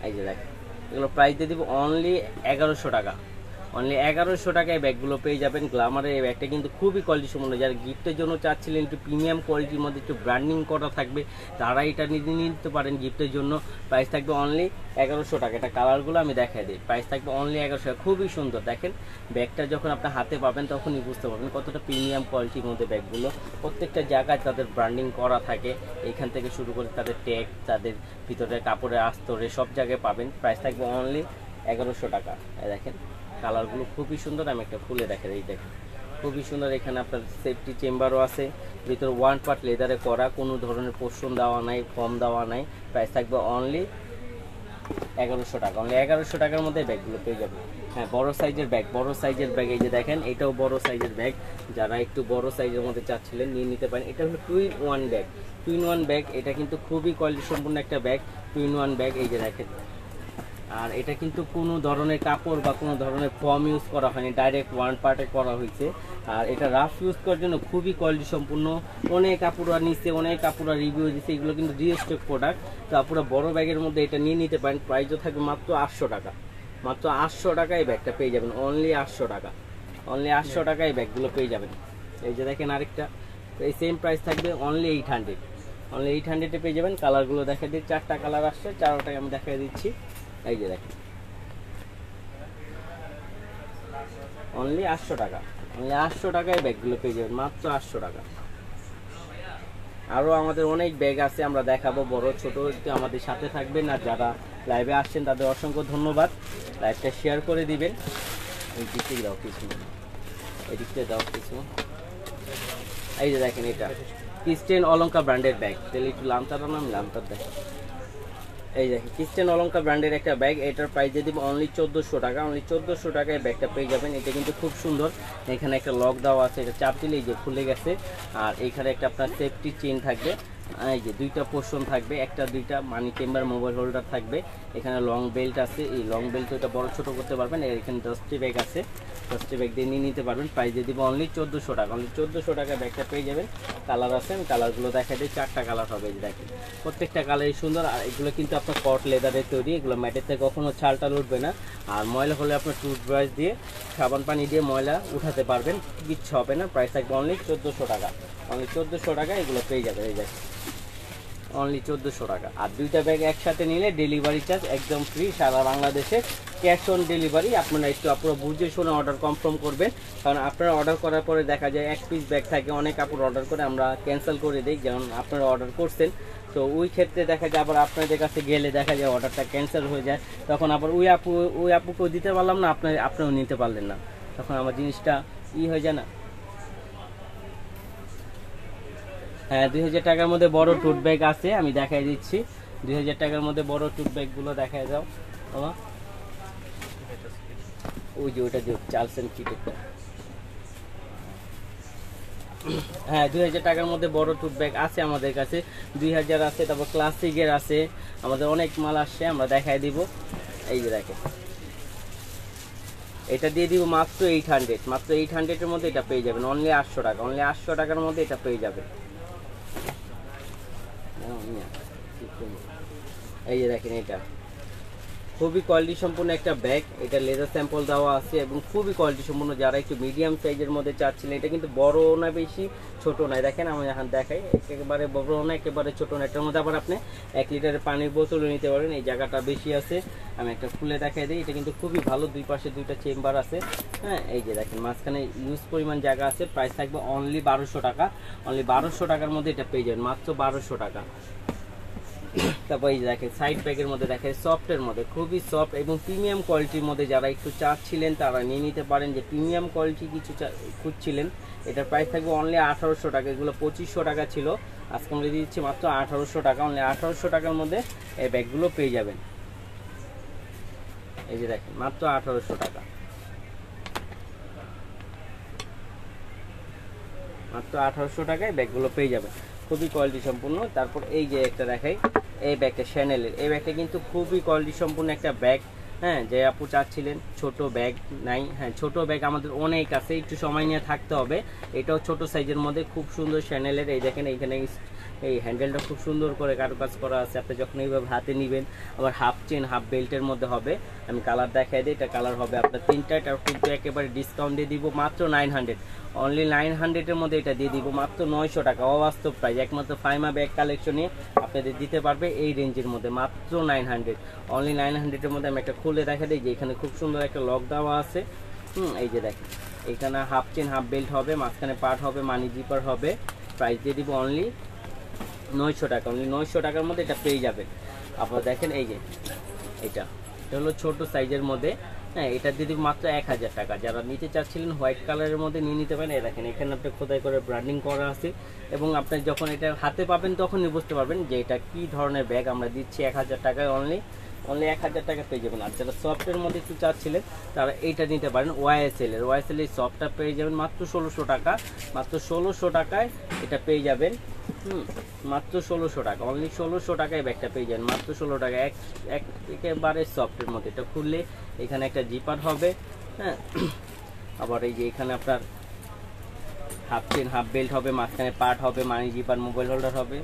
S1: এই যে দেখেন এগুলো প্রাইস দিয়ে দিব অনলি 1100 টাকা। অনলি 1100 টাকায় ব্যাগগুলো পেয়ে যাবেন। গ্ল্যামারের এই ব্যাগটা কিন্তু খুবই কোয়ালিটি সম্পূর্ণ, যারা গিফটের জন্য চাচ্ছিলেন একটু প্রিমিয়াম কোয়ালিটির মধ্যে একটু ব্র্যান্ডিং করা থাকবে, তারা এটা নিতে পারেন গিফটের জন্য। প্রাইস থাকবে অনলি 1100 টাকা। এটা কালারগুলো আমি দেখাই দিই, প্রাইস থাকবে অনলি 1100 টাকা। খুবই সুন্দর দেখেন ব্যাগটা, যখন আপনার হাতে পাবেন তখনই বুঝতে পারবেন কতটা প্রিমিয়াম কোয়ালিটির মধ্যে ব্যাগগুলো। প্রত্যেকটা জায়গায় তাদের ব্র্যান্ডিং করা থাকে, এইখান থেকে শুরু করে তাদের ট্যাগ, তাদের ভিতরে কাপড়ের আস্তরে সব জায়গায় পাবেন। প্রাইস থাকবে অনলি 1100 টাকা। দেখেন কালারগুলো খুবই সুন্দর, আমি একটা খুলে দেখাই। এই দেখেন খুবই সুন্দর, এখানে আপনার সেফটি চেম্বারও আছে, ভিতরে 1 পার্ট লেদারে করা, কোনো ধরনের পোর্শন দেওয়া নাই, ফর্ম দেওয়া নাই। প্রাইস থাকবে অনলি 1100 টাকা। অনলি 1100 টাকার মধ্যে ব্যাগগুলো পেয়ে যাবেন। হ্যাঁ বড় সাইজের ব্যাগ, এই যে দেখেন এটাও বড় সাইজের ব্যাগ, যারা একটু বড় সাইজের মধ্যে চাচ্ছিলেন নিয়ে নিতে পারেন। এটা হলো 2-in-1 ব্যাগ, 2-in-1 ব্যাগ। এটা কিন্তু খুবই কোয়ালিটি সম্পূর্ণ একটা ব্যাগ, 2-in-1 ব্যাগ। এই যে দেখেন, আর এটা কিন্তু কোনো ধরনের কাপড় বা কোনো ধরনের ফর্ম ইউজ করা হয়নি, ডাইরেক্ট 1 পার্টে করা হয়েছে। আর এটা রাফ ইউজ করার জন্য খুবই কোয়ালিটি সম্পূর্ণ। অনেক কাপড়া নিচ্ছে, অনেক কাপড়া রিভিউ দিচ্ছে, এগুলো কিন্তু রিস্টক প্রোডাক্ট। তো আপনারা বড় ব্যাগের মধ্যে এটা নিয়ে নিতে পারেন। প্রাইসও থাকবে মাত্র 800 টাকা। মাত্র 800 টাকায় ব্যাগটা পেয়ে যাবেন, অনলি 800 টাকা। অনলি 800 টাকায় ব্যাগগুলো পেয়ে যাবেন। এই যে দেখেন আরেকটা, এই সেম প্রাইস থাকবে অনলি 800। অনলি 800-এ পেয়ে যাবেন। কালারগুলো দেখা দিই, 4টা কালার আসছে, 4টাই আমি দেখাই দিচ্ছি। এই যে দেখেন অনলি 800 টাকা। অনলি 800 টাকায় ব্যাগগুলো পেয়ে যাবেন, মাত্র 800 টাকা। আরও আমাদের অনেক ব্যাগ আছে, আমরা দেখাবো, বড় ছোট। আমাদের সাথে থাকবেন। আর যারা লাইভে আসছেন তাদের অসংখ্য ধন্যবাদ। লাইভটা শেয়ার করে দিবেন। এই দিক থেকে দাও কিছু, এই দিক থেকে দাও কিছু। এই যে দেখেন এটা ক্রিস্টেন অলঙ্কার ব্র্যান্ডের ব্যাগ। তাহলে একটু লামতাটা নাম লামতার দেখেন। এই দেখেন ক্রিস্টেন অলঙ্কার ব্র্যান্ডের একটা ব্যাগ, এটার প্রাইস দিয়ে দিব অনলি 1400 টাকা। অনলি 1400 টাকায় ব্যাগটা পেয়ে যাবেন। এটা কিন্তু খুব সুন্দর, এখানে একটা লক দেওয়া আছে, এটা চাপ দিলে এই যে খুলে গেছে। আর এখানে একটা আপনার সেফটি চেইন থাকবে, এই যে 2টা পোর্শন থাকবে, একটা 2টা মানি চেম্বার, মোবাইল হোল্ডার থাকবে। এখানে লং বেল্ট আছে, এই লং বেল্ট ওটা বড় ছোট করতে পারবেন। এখানে 10টি ব্যাগ আছে, 10টি ব্যাগ দিয়ে নিয়ে নিতে পারবেন। প্রাইস দিয়ে দিব অনলি 1400 টাকা। অনলি 1400 টাকা ব্যাগটা পেয়ে যাবেন। কালার আছে, আমি কালারগুলো দেখা দিই, 4টা কালার হবে। এই দেখেন প্রত্যেকটা কালারই সুন্দর। আর এগুলো কিন্তু আপনার কট লেদারের তৈরি, এগুলো ম্যাটের থেকে কখনো ছালটা উঠবে না। আর ময়লা হলে আপনার টুথব্রাশ দিয়ে, সাবান পানি দিয়ে ময়লা উঠাতে পারবেন, কিচ্ছু হবে না। প্রাইস থাকবে অনলি 1400 টাকা। অনলি 1400 টাকা এগুলো পেয়ে যাবেন। এই দেখেন অনলি 1400 টাকা। আর 2টা ব্যাগ একসাথে নিলে ডেলিভারি চার্জ একদম ফ্রি সারা বাংলাদেশে, ক্যাশ অন ডেলিভারি। আপনারা বুঝে শুনে অর্ডার কনফার্ম করবেন, কারণ আপনারা অর্ডার করার পরে দেখা যায় 1 পিস ব্যাগ থাকে, অনেক কাপড় অর্ডার করে আমরা ক্যান্সেল করে দিই, যেমন আপনারা অর্ডার করছেন। তো ওই ক্ষেত্রে দেখা যায় আবার আপনাদের কাছে গেলে দেখা যায় অর্ডারটা ক্যান্সেল হয়ে যায়, তখন আবার ওই আপুকেও দিতে পারলাম না, আপনিও নিতে পারলেন না, তখন আমার জিনিসটা হয়ে যায় না। হ্যাঁ 2000 টাকার মধ্যে বড় টুট ব্যাগ আছে, আমি দেখাই দিচ্ছি। 2000 টাকার মধ্যে বড় টুট ব্যাগগুলো দেখায় যাও বাবা। ওই যে ওইটা দিও, চার্লসন কিটেরটা। হ্যাঁ 2000 টাকার মধ্যে বড় টুট ব্যাগ আছে আমাদের কাছে, 2000 আছে, তারপর ক্লাসিকের আছে, আমাদের অনেক মাল আসছে, আমরা দেখাই দিব। এই যে দেখেন এটা দিয়ে দিব মাত্র 800। মাত্র 800-এর মধ্যে এটা পেয়ে যাবেন, অনলি 800 টাকা। অনলি 800 টাকার মধ্যে এটা পেয়ে যাবেন। এই যে দেখেন এটা খুবই কোয়ালিটি সম্পূর্ণ একটা ব্যাগ, এটা লেদার স্যাম্পল দেওয়া আছে এবং খুবই কোয়ালিটি সম্পূর্ণ। যারা একটু মিডিয়াম সাইজের মধ্যে চাচ্ছিলেন, এটা কিন্তু বড় না বেশি, ছোট নয়। দেখেন আমি এখন দেখাই, একেবারে বড় না একেবারে ছোট না। এটার মধ্যে আবার আপনি 1 লিটারের পানির বোতলও নিতে পারেন। এই জায়গাটা বেশি আছে, আমি একটা খুলে দেখাই দিই। এটা কিন্তু খুবই ভালো, 2 পাশে 2টা চেম্বার আছে। হ্যাঁ এই যে দেখেন মাঝখানে ইউজ পরিমাণ জায়গা আছে। প্রাইস থাকবে অনলি 1200 টাকা। অনলি 1200 টাকার মধ্যে এটা পেয়ে যাবেন, মাত্র 1200 টাকা। তারপর এই দেখেন সাইড ব্যাগের মধ্যে দেখেন সফটের মধ্যে, খুবই সফট এবং প্রিমিয়াম কোয়ালিটির মধ্যে যারা একটু চাচ্ছিলেন তারা নিয়ে নিতে পারেন, যে প্রিমিয়াম কোয়ালিটি কিছু খুঁজছিলেন। এটার প্রাইস থাকবে অনলি 1800 টাকা। এগুলো 2500 টাকা ছিল, আজকে আমরা দিয়ে দিচ্ছি মাত্র 1800 টাকা। অনলি 1800 টাকার মধ্যে এই ব্যাগগুলো পেয়ে যাবেন। এই যে দেখেন মাত্র 1800 টাকা, মাত্র 1800 টাকায় ব্যাগগুলো পেয়ে যাবেন, খুবই কোয়ালিটি সম্পূর্ণ। তারপর এই যে একটা দেখাই, এই ব্যাগটা শ্যানেলের, এই ব্যাগটা কিন্তু খুবই কোয়ালিটি সম্পূর্ণ একটা ব্যাগ। হ্যাঁ, যে আপু চাচ্ছিলেন ছোট ব্যাগ নাই, হ্যাঁ ছোট ব্যাগ আমাদের অনেক আছে, একটু সময় নিয়ে থাকতে হবে। এটাও ছোট সাইজের মধ্যে খুব সুন্দর শ্যানেলের। এই দেখেন এইখানে এই হ্যান্ডেলটা খুব সুন্দর করে কারুকাজ করা আছে। আপনি যখন এইভাবে হাতে নেবেন, আবার হাফ চেন হাফ বেল্টের মধ্যে হবে। আমি কালার দেখাই দিই, এটা কালার হবে আপনার তিনটা। এটা কিন্তু একেবারে ডিসকাউন্ট দিয়ে দিব মাত্র 900, অনলি 900-এর মধ্যে এটা দিয়ে দিব মাত্র 900 টাকা। অবাস্তব প্রাইস, একমাত্র ফাইমা ব্যাগ কালেকশনে আপনাদের দিতে পারবে এই রেঞ্জের মধ্যে মাত্র 900, অনলি 900-এর মধ্যে। আমি একটা খুলে দেখা দিই যে এখানে খুব সুন্দর একটা লক দেওয়া আছে। এই যে দেখেন এখানে হাফ চেন হাফ বেল্ট হবে, মাঝখানে পার্ট হবে, মানি জিপার হবে। প্রাইস দিয়ে দিব অনলি 900 টাকা, অনলি 900 টাকার মধ্যে এটা পেয়ে যাবেন। আপনারা দেখেন এই যে এটা হলো ছোট সাইজের মধ্যে। হ্যাঁ, এটা দিয়ে দিব মাত্র 1000 টাকা। যারা নিতে চাচ্ছিলেন হোয়াইট কালারের মধ্যে নিয়ে নিতে পারেন। দেখেন এখানে আপনি খোদাই করে ব্র্যান্ডিং করা আছে, এবং আপনি যখন এটা হাতে পাবেন তখনই বুঝতে পারবেন যে এটা কি ধরনের ব্যাগ। আমরা দিচ্ছি 1000 টাকায়, অনলি 1000 টাকা পেয়ে যাবেন। আর যারা সফটের মধ্যে একটু চাচ্ছিলেন তারা এইটা নিতে পারেন, ওয়াইএসএল এর। ওয়াইএসএল এই সফটটা পেয়ে যাবেন মাত্র 1600 টাকা, মাত্র 1600 টাকায় এটা পেয়ে যাবেন। মাত্র 1600 টাকা, অনলি 1600 টাকায় ব্যাগটা পেয়ে যাবেন মাত্র 16 টাকা। একেবারে সফটের মধ্যে। এটা খুললে এখানে একটা জিপার হবে। হ্যাঁ, আবার এই যে এখানে আপনার হাফ চেন হাফ বেল্ট হবে, মাঝখানে পার্ট হবে, মানি জিপার, মোবাইল হোল্ডার হবে।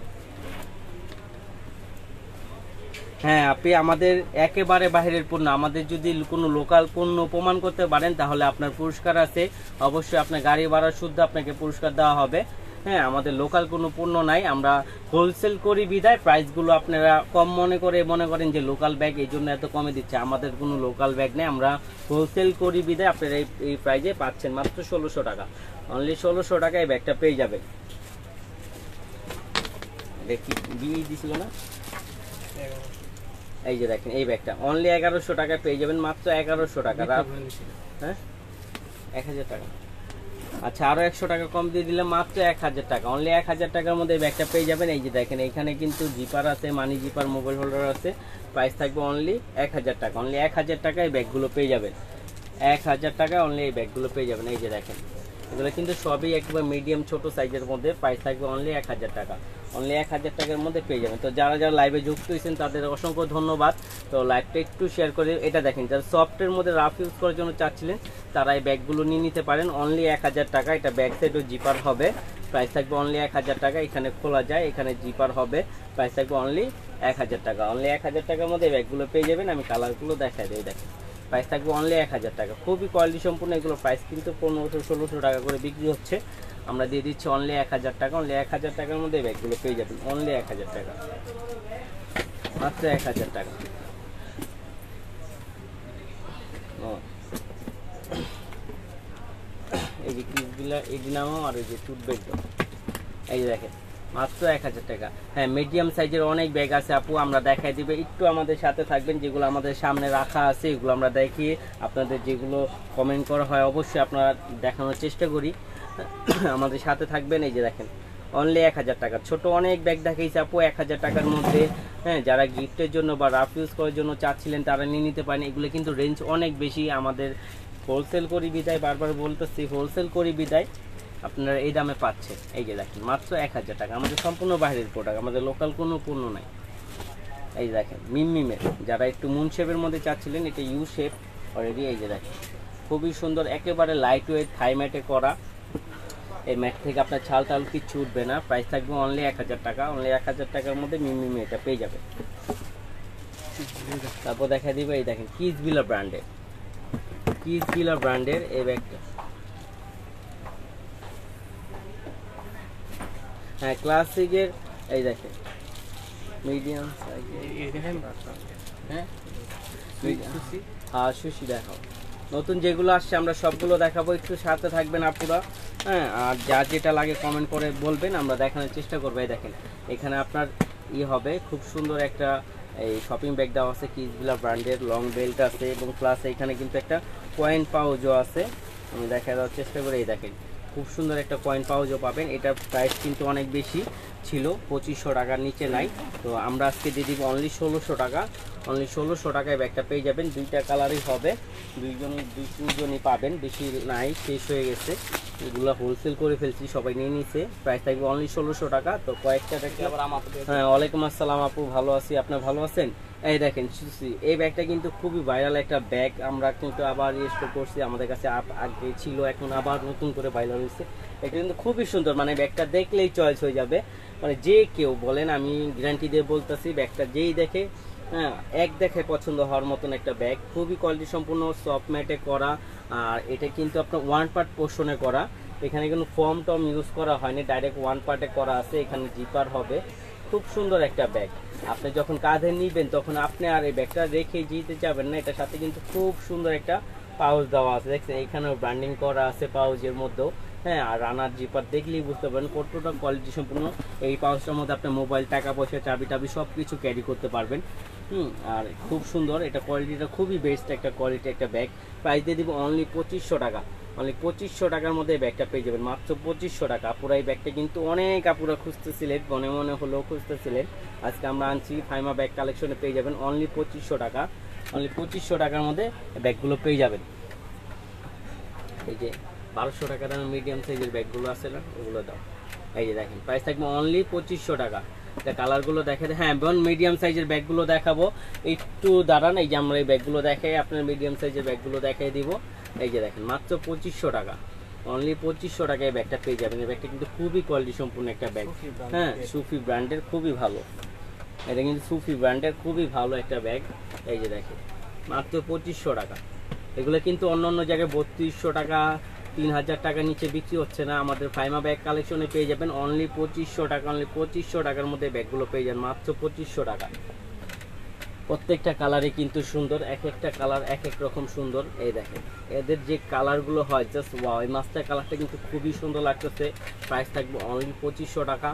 S1: হ্যাঁ, আপনি আমাদের একেবারে বাইরের পণ্য, আমাদের যদি কোনো লোকাল পণ্য প্রমাণ করতে পারেন তাহলে আপনার পুরস্কার আছে। অবশ্যই আপনার গাড়ি ভাড়া শুদ্ধ আপনাকে পুরস্কার দেওয়া হবে। হ্যাঁ, আমাদের লোকাল কোনো পণ্য নাই, আমরা হোলসেল করি বিদায় প্রাইসগুলো আপনারা কম মনে করেন যে লোকাল ব্যাগ এই জন্য এত কমে দিচ্ছে। আমাদের কোনো লোকাল ব্যাগ নেই, আমরা হোলসেল করি বিদায় আপনারা এই প্রাইজে পাচ্ছেন মাত্র 1600 টাকা, অনলি 1600 টাকায় ব্যাগটা পেয়ে যাবে। এটা কি বিয়ে দিছিল না? এই যে দেখেন এই ব্যাগটা অনলি 1100 টাকায় পেয়ে যাবেন, মাত্র 1100 টাকা। হ্যাঁ, 1000 টাকা। আচ্ছা, আরো 100 টাকা কম দিয়ে দিলে মাত্র 1000 টাকা, অনলি 1000 টাকার মধ্যে এই ব্যাগটা পেয়ে যাবেন। এই যে দেখেন এখানে কিন্তু জিপার আছে, মানি জিপার, মোবাইল হোল্ডার আছে। প্রাইস থাকবে অনলি 1000 টাকা, অনলি 1000 টাকায় এই ব্যাগগুলো পেয়ে যাবেন। 1000 টাকা অনলি এই ব্যাগগুলো পেয়ে যাবেন। এই যে দেখেন এগুলো কিন্তু সবই একবার মিডিয়াম ছোট সাইজের মধ্যে। প্রাইস থাকবে অনলি 1000 টাকা, অনলি 1000 টাকার মধ্যে পেয়ে যাবেন। তো যারা যারা লাইভে যুক্ত হয়েছেন তাদের অসংখ্য ধন্যবাদ। তো লাইভটা একটু শেয়ার করে, এটা দেখেন যারা সফটের মধ্যে রাফ ইউজ করার জন্য চাচ্ছিলেন তারা এই ব্যাগগুলো নিয়ে নিতে পারেন, অনলি 1000 টাকা। এটা ব্যাক সাইডও জিপার হবে, প্রাইস থাকবে অনলি 1000 টাকা। এখানে খোলা যায়, এখানে জিপার হবে, প্রাইস থাকবে অনলি 1000 টাকা, অনলি 1000 টাকার মধ্যে এই ব্যাগগুলো পেয়ে যাবেন। আমি কালারগুলো দেখাই দিই, দেখেন প্রাইস থাকবে অনলি 1000 টাকা। খুবই কোয়ালিটি সম্পূর্ণ। এগুলো প্রাইস কিন্তু 1500-1600 টাকা করে বিক্রি হচ্ছে, আমরা দিয়ে দিচ্ছি অনলি 1000 টাকা, অনলি 1000 টাকার মধ্যে এই ব্যাগগুলো পেয়ে যাবেন, অনলি 1000 টাকা, মাত্র 1000 টাকা। এই যে ক্রিসগুলা এই ডিনামো আর এই যে টুথব্যাগ, এই যে দেখেন মাত্র 1000 টাকা। হ্যাঁ, মিডিয়াম সাইজের অনেক ব্যাগ আছে আপু, আমরা দেখাই দিবে। একটু আমাদের সাথে থাকবেন, যেগুলো আমাদের সামনে রাখা আছে এগুলো আমরা দেখিয়ে আপনাদের যেগুলো কমেন্ট করা হয় অবশ্যই আপনারা দেখানোর চেষ্টা করি। আমাদের সাথে থাকবেন। এই যে দেখেন অনলি 1000 টাকা, ছোট অনেক ব্যাগ দেখাইছে আপু 1000 টাকার মধ্যে। হ্যাঁ, যারা গিফটের জন্য বা রাফ ইউজ করার জন্য চাচ্ছিলেন তারা নিয়ে নিতে পারেন। এগুলো কিন্তু রেঞ্জ অনেক বেশি, আমাদের হোলসেল করি বিদায়, বারবার বলতেছি হোলসেল করি বিদায় আপনারা এই দামে পাচ্ছেন। এই যে দেখেন মাত্র 1000 টাকা, আমাদের সম্পূর্ণ বাইরের প্রোডাক্ট, আমাদের লোকাল কোনো পণ্য নাই। এই যে দেখেন মিমের, যারা একটু মুন শেপের মধ্যে চাচ্ছিলেন, এটা ইউ শেপ অলরেডি। এই যে দেখেন খুবই সুন্দর, একেবারে লাইট ওয়েট থাই ম্যাটে করা। এই ম্যাট থেকে আপনার ছাল টাল কিচ্ছু উঠবে না। প্রাইস থাকবে অনলি 1000 টাকা, অনলি 1000 টাকার মধ্যে মিমি এটা পেয়ে যাবে। তারপর দেখা দিবে এই দেখেন কিসবিলা ব্র্যান্ডের, কিসবিলা ব্র্যান্ডের এই ব্যাগটা। হ্যাঁ, ক্লাসিকের এই দেখেন মিডিয়াম সাইজ। হ্যাঁ, সুশি দেখাও, নতুন যেগুলো আসছে আমরা সবগুলো দেখাবো, একটু সাথে থাকবেন আপনারা। হ্যাঁ, আর যা যেটা লাগে কমেন্ট করে বলবেন, আমরা দেখানোর চেষ্টা করবো। এই দেখেন এখানে আপনার হবে, খুব সুন্দর একটা এই শপিং ব্যাগ দেওয়া আছে কিডসভিলা ব্র্যান্ডের, লং বেল্ট আছে এবং প্লাস এখানে কিন্তু একটা কয়েন পাউচও আছে। আমি দেখা দেওয়ার চেষ্টা করে, এই দেখেন খুব সুন্দর একটা কয়েন পাউচও পাবেন। এটার প্রাইস কিন্তু অনেক বেশি ছিল, 2500 টাকার নিচে নাই। তো আমরা আজকে দিয়ে দিব অনলি 1600 টাকা। অনলি 1600 টাকায় ব্যাগটা পেয়ে যাবেন। দুইটা কালারই হবে, দুইজনই পাবেন, বেশি নাই, শেষ হয়ে গেছে। এগুলো হোলসেল করে ফেলছি, সবাই নিয়ে নিছে। প্রাইস থাকবে অনলি 1600 টাকা। তো কয়েকটা দেখে আবার হ্যাঁ, ওয়ালাইকুম আসসালাম আপু, ভালো আছি, আপনি ভালো আছেন? এই দেখেন এই ব্যাগটা কিন্তু খুবই ভাইরাল একটা ব্যাগ, আমরা কিন্তু আবার স্টক করছি, আমাদের কাছে আগে ছিল, এখন আবার নতুন করে ভাইরাল হয়েছে। এটা কিন্তু খুবই সুন্দর, মানে ব্যাগটা দেখলেই চয়েস হয়ে যাবে, মানে যে কেউ বলেন, আমি গ্যারান্টি দিয়ে বলতেছি, ব্যাগটা যেই দেখে হ্যাঁ এক দেখে পছন্দ হওয়ার মতন একটা ব্যাগ। খুবই কোয়ালিটি সম্পূর্ণ সফট ম্যাটে করা, আর এটা কিন্তু আপনার ওয়ান পার্ট পোর্শনে করা, এখানে কিন্তু ফর্ম টম ইউজ করা হয়নি, ডাইরেক্ট ওয়ান পার্টে করা আছে। এখানে জিপার হবে, খুব সুন্দর একটা ব্যাগ। আপনি যখন কাঁধে নিবেন তখন আপনি আর এই ব্যাগটা রেখে যেতে যাবেন না। এটার সাথে কিন্তু খুব সুন্দর একটা পাউচ দেওয়া আছে, দেখছেন এখানেও ব্র্যান্ডিং করা আছে পাউচের মধ্যেও। হ্যাঁ, আর রানার জিপার দেখলেই বুঝতে পারেন কতটা কোয়ালিটি সম্পূর্ণ। এই পাউচটার মধ্যে আপনি মোবাইল, টাকা পয়সা, চাবি টাবি সব কিছু ক্যারি করতে পারবেন। আর খুব সুন্দর, এটা কোয়ালিটিটা খুবই বেস্ট একটা কোয়ালিটি একটা ব্যাগ। প্রাইস দিয়ে দিব অনলি 2500 টাকা। অনলি 2500 টাকার মধ্যে এই ব্যাগটা পেয়ে যাবেন, মাত্র 2500 টাকা। পুরো এই ব্যাগটা কিন্তু অনেক আপুরা খুঁজতেছিলেন, মনে মনে হলেও খুঁজতেছিলেন, আজকে আমরা আনছি। ফাইমা ব্যাগ কালেকশনে পেয়ে যাবেন অনলি 2500 টাকা। অনলি 2500 টাকার মধ্যে ব্যাগগুলো পেয়ে যাবেন। এই যে 1200 টাকা দামের মিডিয়াম সাইজের ব্যাগগুলো আছে না, ওগুলো দাও। এই যে দেখেন প্রাইস থাকবে অনলি 2500 টাকা। এটা কালারগুলো দেখে, হ্যাঁ বোন মিডিয়াম সাইজের ব্যাগগুলো দেখাবো, একটু দাঁড়ান। এই যে আমরা এই ব্যাগগুলো দেখাই, আপনার মিডিয়াম সাইজের ব্যাগগুলো দেখাই দিব। এই যে দেখেন মাত্র 2500 টাকা। অনলি 2500 টাকায় ব্যাগটা পেয়ে যাবেন। এই ব্যাগটা কিন্তু খুবই কোয়ালিটি সম্পূর্ণ একটা ব্যাগ, হ্যাঁ সুফি ব্র্যান্ডের, খুবই ভালো। এটা কিন্তু সুফি ব্র্যান্ডের খুবই ভালো একটা ব্যাগ। এই যে দেখেন মাত্র 2500 টাকা। এগুলো কিন্তু অন্য অন্য জায়গায় 3200 টাকা, 3000 টাকা নিচে বিক্রি হচ্ছে না। আমাদের ফাইমা ব্যাগ কালেকশনে পেয়ে যাবেন অনলি 2500 টাকা। অনলি 2500 টাকার মধ্যে ব্যাগগুলো পেয়ে যান, মাত্র 2500 টাকা। প্রত্যেকটা কালারই কিন্তু সুন্দর, এক একটা কালার এক এক রকম সুন্দর। এই দেখেন এদের যে কালারগুলো হয় জাস্ট ওয়াও। এই মাস্টার কালারটা কিন্তু খুবই সুন্দর লাগতেছে। প্রাইস থাকবে অনলি 2500 টাকা।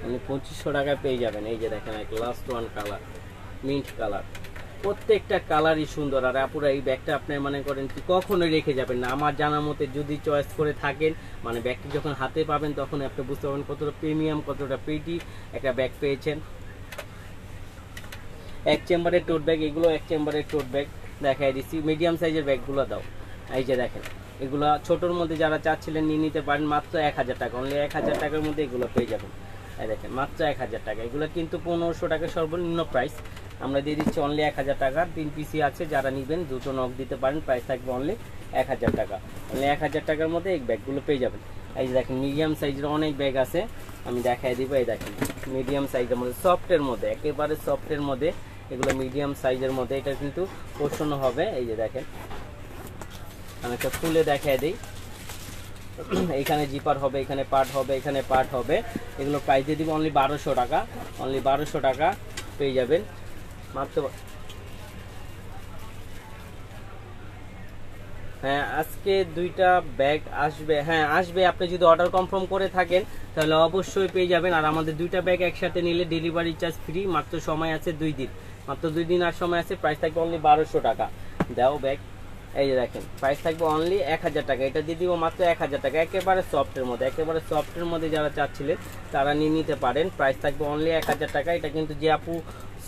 S1: মানে 2500 টাকায় পেয়ে যাবেন। এই যে দেখেন এক last one colour, mint colour. প্রত্যেকটা কালারই সুন্দর। আর আপুরা এই ব্যাগটা আপনি মনে করেন কি কখনোই রেখে যাবেন না, আমার জানার মতে যদি চয়েস করে থাকেন, মানে ব্যাগটি যখন হাতে পাবেন তখন আপনি বুঝতে পারবেন কতটা প্রিমিয়াম, কতটা প্রিটি একটা ব্যাগ পেয়েছেন। এক চেম্বারের টোট ব্যাগ, এগুলো এক চেম্বারের টোট ব্যাগ দেখাই দিচ্ছি। মিডিয়াম সাইজের ব্যাগগুলো দাও। এই যে দেখেন এগুলো ছোটোর মধ্যে যারা চাচ্ছিলেন নিয়ে নিতে পারেন, মাত্র 1000 টাকা। অনলি 1000 টাকার মধ্যে এগুলো পেয়ে যাবেন। এই দেখেন মাত্র 1000 টাকা। এগুলো কিন্তু 1500 টাকা সর্বনিম্ন প্রাইস, আমরা দিয়ে দিচ্ছি অনলি 1000 টাকা। 3 পিসি আছে, যারা নেবেন দুটো নক দিতে পারেন। প্রাইস থাকবে অনলি 1000 টাকা। অনলি 1000 টাকার মধ্যে এই ব্যাগগুলো পেয়ে যাবেন। এই যে দেখেন মিডিয়াম সাইজের অনেক ব্যাগ আছে, আমি দেখাই দিব। এই দেখেন মিডিয়াম সাইজের মধ্যে, সফটের মধ্যে, একেবারে সফটের মধ্যে, এগুলো মিডিয়াম সাইজের মধ্যে। এটা কিন্তু পোষণ হবে। এই যে দেখেন আমি একটা খুলে দেখাই দিই। এখানে জিপার হবে, এখানে পার্ট হবে, এখানে পার্ট হবে। এগুলো প্রাইস দিয়ে দিব অনলি 1200 টাকা। অনলি 1200 টাকা পেয়ে যাবেন মাত্র। হ্যাঁ আজকে দুইটা ব্যাগ আসবে, হ্যাঁ আসবে। আপনি যদি অর্ডার কনফার্ম করে থাকেন তাহলে অবশ্যই পেয়ে যাবেন। আর আমাদের দুইটা ব্যাগ একসাথে নিলে ডেলিভারি চার্জ ফ্রি। মাত্র সময় আছে 2 দিন, মাত্র 2 দিন আর সময় আছে। প্রাইস থাকবে অনলি 1200 টাকা। দাও ব্যাগ। এই যে দেখেন প্রাইস থাকবে অনলি 1000 টাকা। এটা দিয়ে দিব মাত্র 1000 টাকা। একেবারে সফটের মধ্যে, একেবারে সফটের মধ্যে যারা চাচ্ছিলেন তারা নিয়ে নিতে পারেন। প্রাইস থাকবে অনলি 1000 টাকা। এটা কিন্তু যে আপু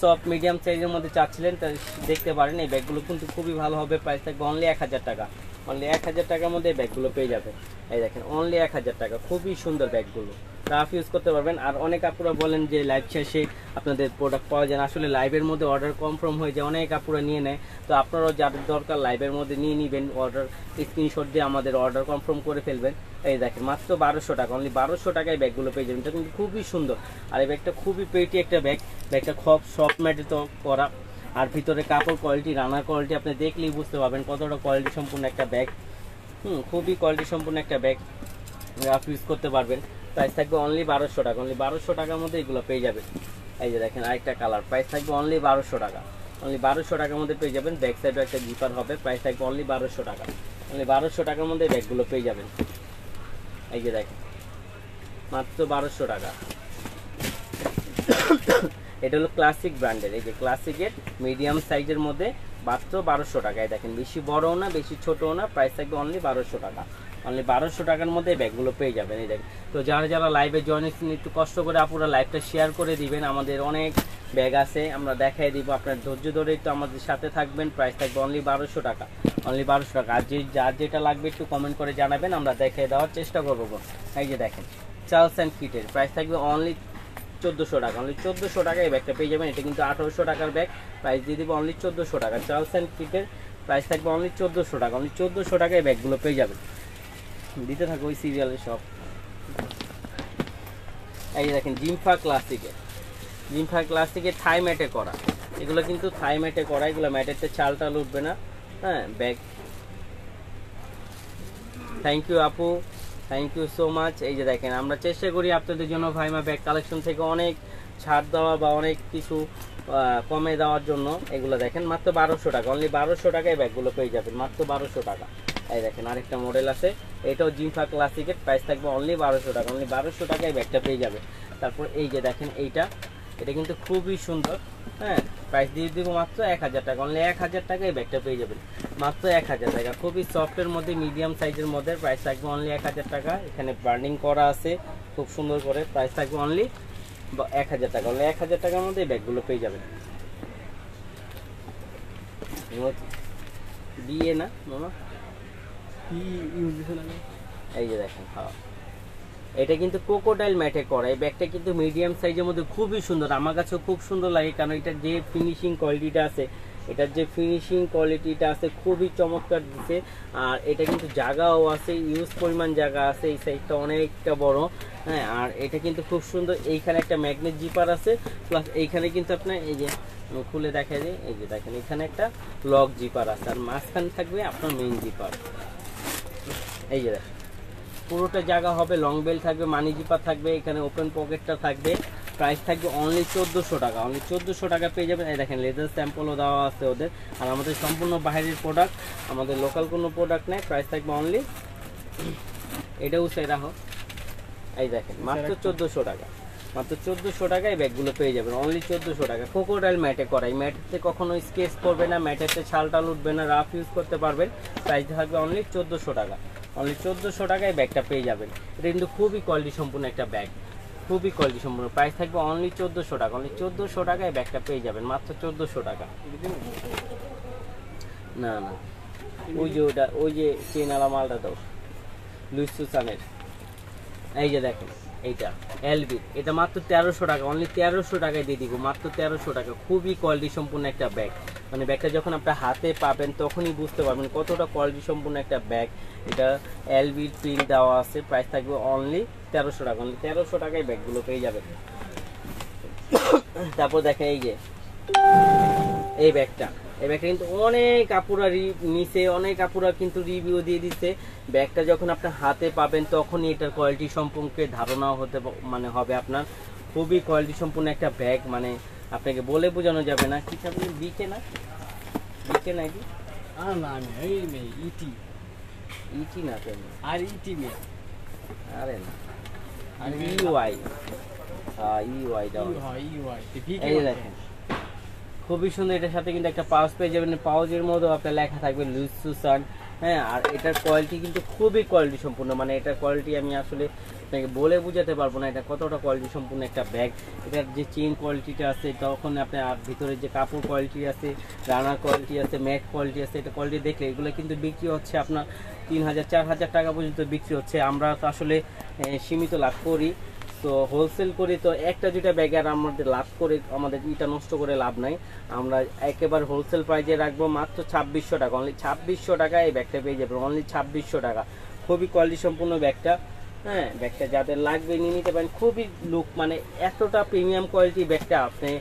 S1: সফট মিডিয়াম সাইজের মধ্যে চাচ্ছিলেন তা দেখতে পারেন। এই ব্যাগগুলো কিন্তু খুবই ভালো হবে। প্রাইস থাকবে অনলি 1000 টাকা। অনলি 1000 টাকার মধ্যে এই ব্যাগগুলো পেয়ে যাবেন। এই দেখেন অনলি 1000 টাকা, খুবই সুন্দর ব্যাগগুলো, রাফ ইউজ করতে পারবেন। আর অনেক আপুরা বলেন যে লাইভ শেষে আপনাদের প্রোডাক্ট পাওয়া যায় না, আসলে লাইভের মধ্যে অর্ডার কনফার্ম হয়ে যায়, অনেক আপুরা নিয়ে নেয়। তো আপনারাও যাদের দরকার লাইভের মধ্যে নিয়ে নেবেন, অর্ডার স্ক্রিনশট দিয়ে আমাদের অর্ডার কনফার্ম করে ফেলবেন। এই দেখেন মাত্র 1200 টাকা। অনলি 1200 টাকায় ব্যাগগুলো পেয়ে যাবেন। এটা কিন্তু খুবই সুন্দর। আর এই ব্যাগটা খুবই পেটি একটা ব্যাগ। ব্যাগটা খুব সফট ম্যাটে তো করা, আর ভিতরে কাপড় কোয়ালিটি, রানার কোয়ালিটি আপনি দেখলেই বুঝতে পারবেন কতটা কোয়ালিটি সম্পূর্ণ একটা ব্যাগ। খুবই কোয়ালিটি সম্পূর্ণ একটা ব্যাগ, রাফ ইউজ করতে পারবেন। প্রাইস থাকবে অনলি 1200 টাকা। অনলি 1200 টাকার মধ্যে এগুলো পেয়ে যাবেন। এই যে দেখেন আরেকটা কালার, প্রাইস থাকবে অনলি 1200 টাকা। অনলি 1200 টাকার মধ্যে পেয়ে যাবেন। ব্যাক সাইডে একটা জিপার হবে। প্রাইস থাকবে অনলি 1200 টাকা। অনলি 1200 টাকার মধ্যে ব্যাগগুলো পেয়ে যাবেন। এই যে দেখেন মাত্র 1200 টাকা। এটা হলো ক্লাসিক ব্র্যান্ডের, এই যে ক্লাসিকের মিডিয়াম সাইজের মধ্যে মাত্র 1200 টাকায়। দেখেন বেশি বড়ও না বেশি ছোটও না, প্রাইস থাকবে অনলি 1200 টাকা। অনলি 1200 টাকার মধ্যে এই ব্যাগগুলো পেয়ে যাবেন। এই দেখেন, তো যারা যারা লাইভে জয়েন হচ্ছেন একটু কষ্ট করে আপুরা লাইভটা শেয়ার করে দিবেন। আমাদের অনেক ব্যাগ আছে, আমরা দেখাই দিব, আপনার ধৈর্য ধরে একটু আমাদের সাথে থাকবেন। প্রাইস থাকবে অনলি 1200 টাকা, অনলি 1200 টাকা। আর যার যেটা লাগবে একটু কমেন্ট করে জানাবেন, আমরা দেখিয়ে দেওয়ার চেষ্টা করবো। এই যে দেখেন চার্লস অ্যান্ড কিটের প্রাইস থাকবে অনলি 1400 টাকা, অনলি 1400 টাকা এই ব্যাগটা পেয়ে যাবেন। এটা কিন্তু 1800 টাকার ব্যাগ, প্রাইস দিয়ে দিব অনলি 1400 টাকা। চার্লস অ্যান্ড কিটের প্রাইস থাকবে অনলি 1400 টাকা, অনলি 1400 টাকায় এই ব্যাগগুলো পেয়ে যাবেন। দিতে থাকো ওই সিরিয়ালের সব। এই দেখেন জিমফা ক্লাসিকের, জিমফা ক্লাসিকের থাই ম্যাটে করা, এগুলো কিন্তু থাই ম্যাটে করা, এগুলো ম্যাটেরতে চাল টাল উঠবে না। হ্যাঁ ব্যাগ, থ্যাংক ইউ আপু, থ্যাংক ইউ সো মাচ। এই যে দেখেন আমরা চেষ্টা করি আপনাদের জন্য ভাইমা ব্যাগ কালেকশন থেকে অনেক ছাড় দেওয়া বা অনেক কিছু কমে দেওয়ার জন্য। এগুলো দেখেন মাত্র 1200 টাকা, অনলি 1200 টাকায় ব্যাগগুলো পেয়ে যাবেন, মাত্র 1200 টাকা। এই দেখেন আরেকটা মডেল আছে, এটাও জিমফা ক্লাসিকের, প্রাইস থাকবে অনলি 1200 টাকা, অনলি 1200 টাকায় ব্যাগটা পেয়ে যাবে। তারপর এই যে দেখেন এটা কিন্তু খুবই সুন্দর। হ্যাঁ প্রাইস দিয়ে দিব মাত্র 1000 টাকা, অনলি 1000 টাকায় এই ব্যাগটা পেয়ে যাবেন, মাত্র 1000 টাকা। খুবই সফটের মধ্যে মিডিয়াম সাইজের মধ্যে, প্রাইস থাকবে অনলি 1000 টাকা। এখানে ব্র্যান্ডিং করা আছে খুব সুন্দর করে, প্রাইস থাকবে অনলি 1000 টাকা, অনলি 1000 টাকার মধ্যে এই ব্যাগগুলো পেয়ে যাবেন। দিয়ে না মামা এই যে দেখেন, হ্যাঁ এটা কিন্তু ক্রোকোডাইল ম্যাটে করা। এই ব্যাগটা কিন্তু মিডিয়াম সাইজের মধ্যে খুবই সুন্দর, আমার কাছেও খুব সুন্দর লাগে, কারণ এটার যে ফিনিশিং কোয়ালিটিটা আছে, এটার যে ফিনিশিং কোয়ালিটিটা আছে খুবই চমৎকার দিচ্ছে। আর এটা কিন্তু জায়গাও আছে, ইউজ পরিমাণ জায়গা আছে, এই সাইজটা অনেকটা বড়। হ্যাঁ আর এটা কিন্তু খুব সুন্দর, এইখানে একটা ম্যাগনেট জিপার আছে, প্লাস এইখানে কিন্তু আপনার এই যে খুলে দেখা যায়, এই যে দেখেন এখানে একটা লক জিপার আছে, আর মাঝখানে থাকবে আপনার মেইন জিপার। এই যে দেখেন পুরোটা জায়গা হবে, লং বেল থাকবে, মানি জিপার থাকবে, এখানে ওপেন পকেটটা থাকবে। প্রাইস থাকবে অনলি 1400 টাকা, অনলি 1400 টাকা পেয়ে যাবেন। এই দেখেন লেদার স্যাম্পলও দেওয়া আছে ওদের, আর আমাদের সম্পূর্ণ বাইরের প্রোডাক্ট, আমাদের লোকাল কোনো প্রোডাক্ট নেই। প্রাইস থাকবে অনলি, এটাও সেই রাখো, এই দেখেন মাত্র 1400 টাকা, মাত্র 1400 টাকায় ব্যাগগুলো পেয়ে যাবেন, অনলি 1400 টাকা। ক্রোকোডাইল ম্যাটে করা, এই ম্যাটেতে কখনো স্কেচ করবে না, ম্যাটেতে ছাল টাল উঠবে না, রাফ ইউজ করতে পারবেন। প্রাইস থাকবে অনলি 1400 টাকা, অনলি 1400 টাকায় ব্যাগটা পেয়ে যাবেন। এটা কিন্তু খুবই কোয়ালিটি সম্পূর্ণ একটা ব্যাগ, খুবই কোয়ালিটি সম্পূর্ণ। প্রাইস থাকবে অনলি 1400 টাকা, অনলি 1400 টাকায় ব্যাগটা পেয়ে যাবেন, মাত্র 1400 টাকা। না না ওই যে ওটা, ওই যে চেনালা মালটা দাও, লুইস সুসানের। এই যে দেখেন এইটা এলবি, এটা মাত্র 1300 টাকা, অনলি 1300 টাকায় দিয়ে দিব, মাত্র 1300 টাকা। খুবই কোয়ালিটি সম্পূর্ণ একটা ব্যাগ, মানে ব্যাগটা যখন আপনার হাতে পাবেন তখনই বুঝতে পারবেন কতটা কোয়ালিটি সম্পূর্ণ একটা ব্যাগ। এটা এলবির প্রিন্ট দেওয়া আছে, প্রাইস থাকবে অনলি 1300 টাকা, অনলি 1300 টাকায় ব্যাগগুলো পেয়ে যাবেন। তারপর দেখেন এই যে এই ব্যাগটা, এই ব্যাগটা কিন্তু অনেক আপুরা নিচে, অনেক আপুরা কিন্তু রিভিউ দিয়ে দিচ্ছে। ব্যাগটা যখন আপনার হাতে পাবেন তখনই এটার কোয়ালিটি সম্পর্কে ধারণা হতে মানে হবে আপনার। খুবই কোয়ালিটি সম্পূর্ণ একটা ব্যাগ, মানে আপনাকে বলে বোঝানো যাবে না। কি আপনি বিকে না, বিকে নাকি? ইটি ইটি না কেন, আর ইটি মেয়ে, আরে না ইউআই, ইউআই দাও, এই দেখেন খুবই সুন্দর। এটার সাথে কিন্তু একটা পাউচ পেয়ে যাবেন, পাউচের মধ্যেও আপনার লেখা থাকবে লুইস সুসান। হ্যাঁ আর এটার কোয়ালিটি কিন্তু খুবই কোয়ালিটি সম্পূর্ণ, মানে এটার কোয়ালিটি আমি আসলে আপনাকে বলে বোঝাতে পারবো না এটা কতটা কোয়ালিটি সম্পূর্ণ একটা ব্যাগ। এটার যে চেইন কোয়ালিটিটা আছে, তখন আপনার আর ভিতরে যে কাপড় কোয়ালিটি আছে, রানার কোয়ালিটি আছে, ম্যাট কোয়ালিটি আছে, এটা কোয়ালিটি দেখলে এগুলো কিন্তু বিক্রি হচ্ছে আপনার 3000 4000 টাকা পর্যন্ত বিক্রি হচ্ছে। আমরা তো আসলে সীমিত লাভ করি, তো হোলসেল করি, তো একটা দুইটা ব্যাগে আর আমাদের লাভ করে আমাদের ইটা নষ্ট করে লাভ নাই। আমরা একেবারে হোলসেল প্রাইজে রাখবো মাত্র 2600 টাকা, অনলি 2600 টাকায় এই ব্যাগটা পেয়ে যাবেন, অনলি 2600 টাকা। খুবই কোয়ালিটি সম্পূর্ণ ব্যাগটা। হ্যাঁ ব্যাগটা যাদের লাগবে নিয়ে নিতে পারেন, খুবই লুক, মানে এতটা প্রিমিয়াম কোয়ালিটি ব্যাগটা আপনি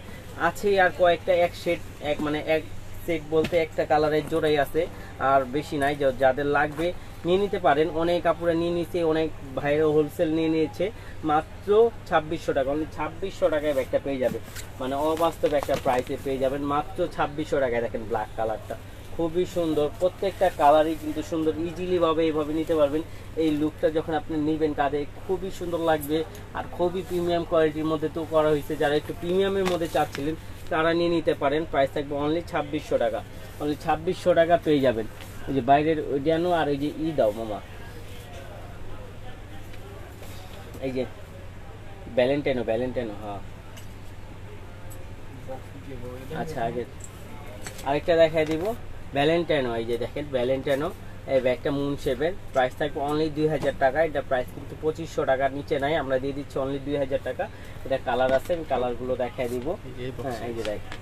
S1: আছে। আর কয়েকটা এক সেট, এক মানে এক সেট বলতে একটা কালারের জোড়াই আছে, আর বেশি নাই। যাদের লাগবে নিয়ে নিতে পারেন, অনেক কাপড়ে নিয়ে নিচ্ছে, অনেক ভাইরা হোলসেল নিয়ে নিয়েছে, মাত্র 2600 টাকা, অনলি 2600 টাকায় ব্যাগটা পেয়ে যাবে, মানে অবাস্তব একটা প্রাইসে পেয়ে যাবেন মাত্র 2600 টাকায়। দেখেন ব্ল্যাক কালারটা খুবই সুন্দর, প্রত্যেকটা কালারই কিন্তু সুন্দর, ইজিলি ভাবে এইভাবে নিতে পারবেন। এই লুকটা যখন আপনি নেবেন কাঁধে খুবই সুন্দর লাগবে, আর খুবই প্রিমিয়াম কোয়ালিটির মধ্যে তো করা হয়েছে। যারা একটু প্রিমিয়ামের মধ্যে চাচ্ছিলেন তারা নিয়ে নিতে পারেন। প্রাইস থাকবে অনলি 2600 টাকা, অনলি 2600 টাকা পেয়ে যাবেন। ওই যে বাইরের ওই জানো, আর ওই যে দাও মামা, এই যে ভ্যালেন্টাইনো, হ্যাঁ আচ্ছা আগে আরেকটা দেখাই দিব ভ্যালেন্টাইনো। এই যে দেখেন ভ্যালেন্টাইনো, এই ব্যাগটা মুন শেপের, প্রাইস থাকবে অনলি 2000 টাকা। এটা প্রাইস কিন্তু 2500 টাকার নিচে নাই, আমরা দিয়ে দিচ্ছি অনলি 2000 টাকা। এটা কালার আছে, আমি কালারগুলো দেখাই দিব। হ্যাঁ এই যে দেখেন,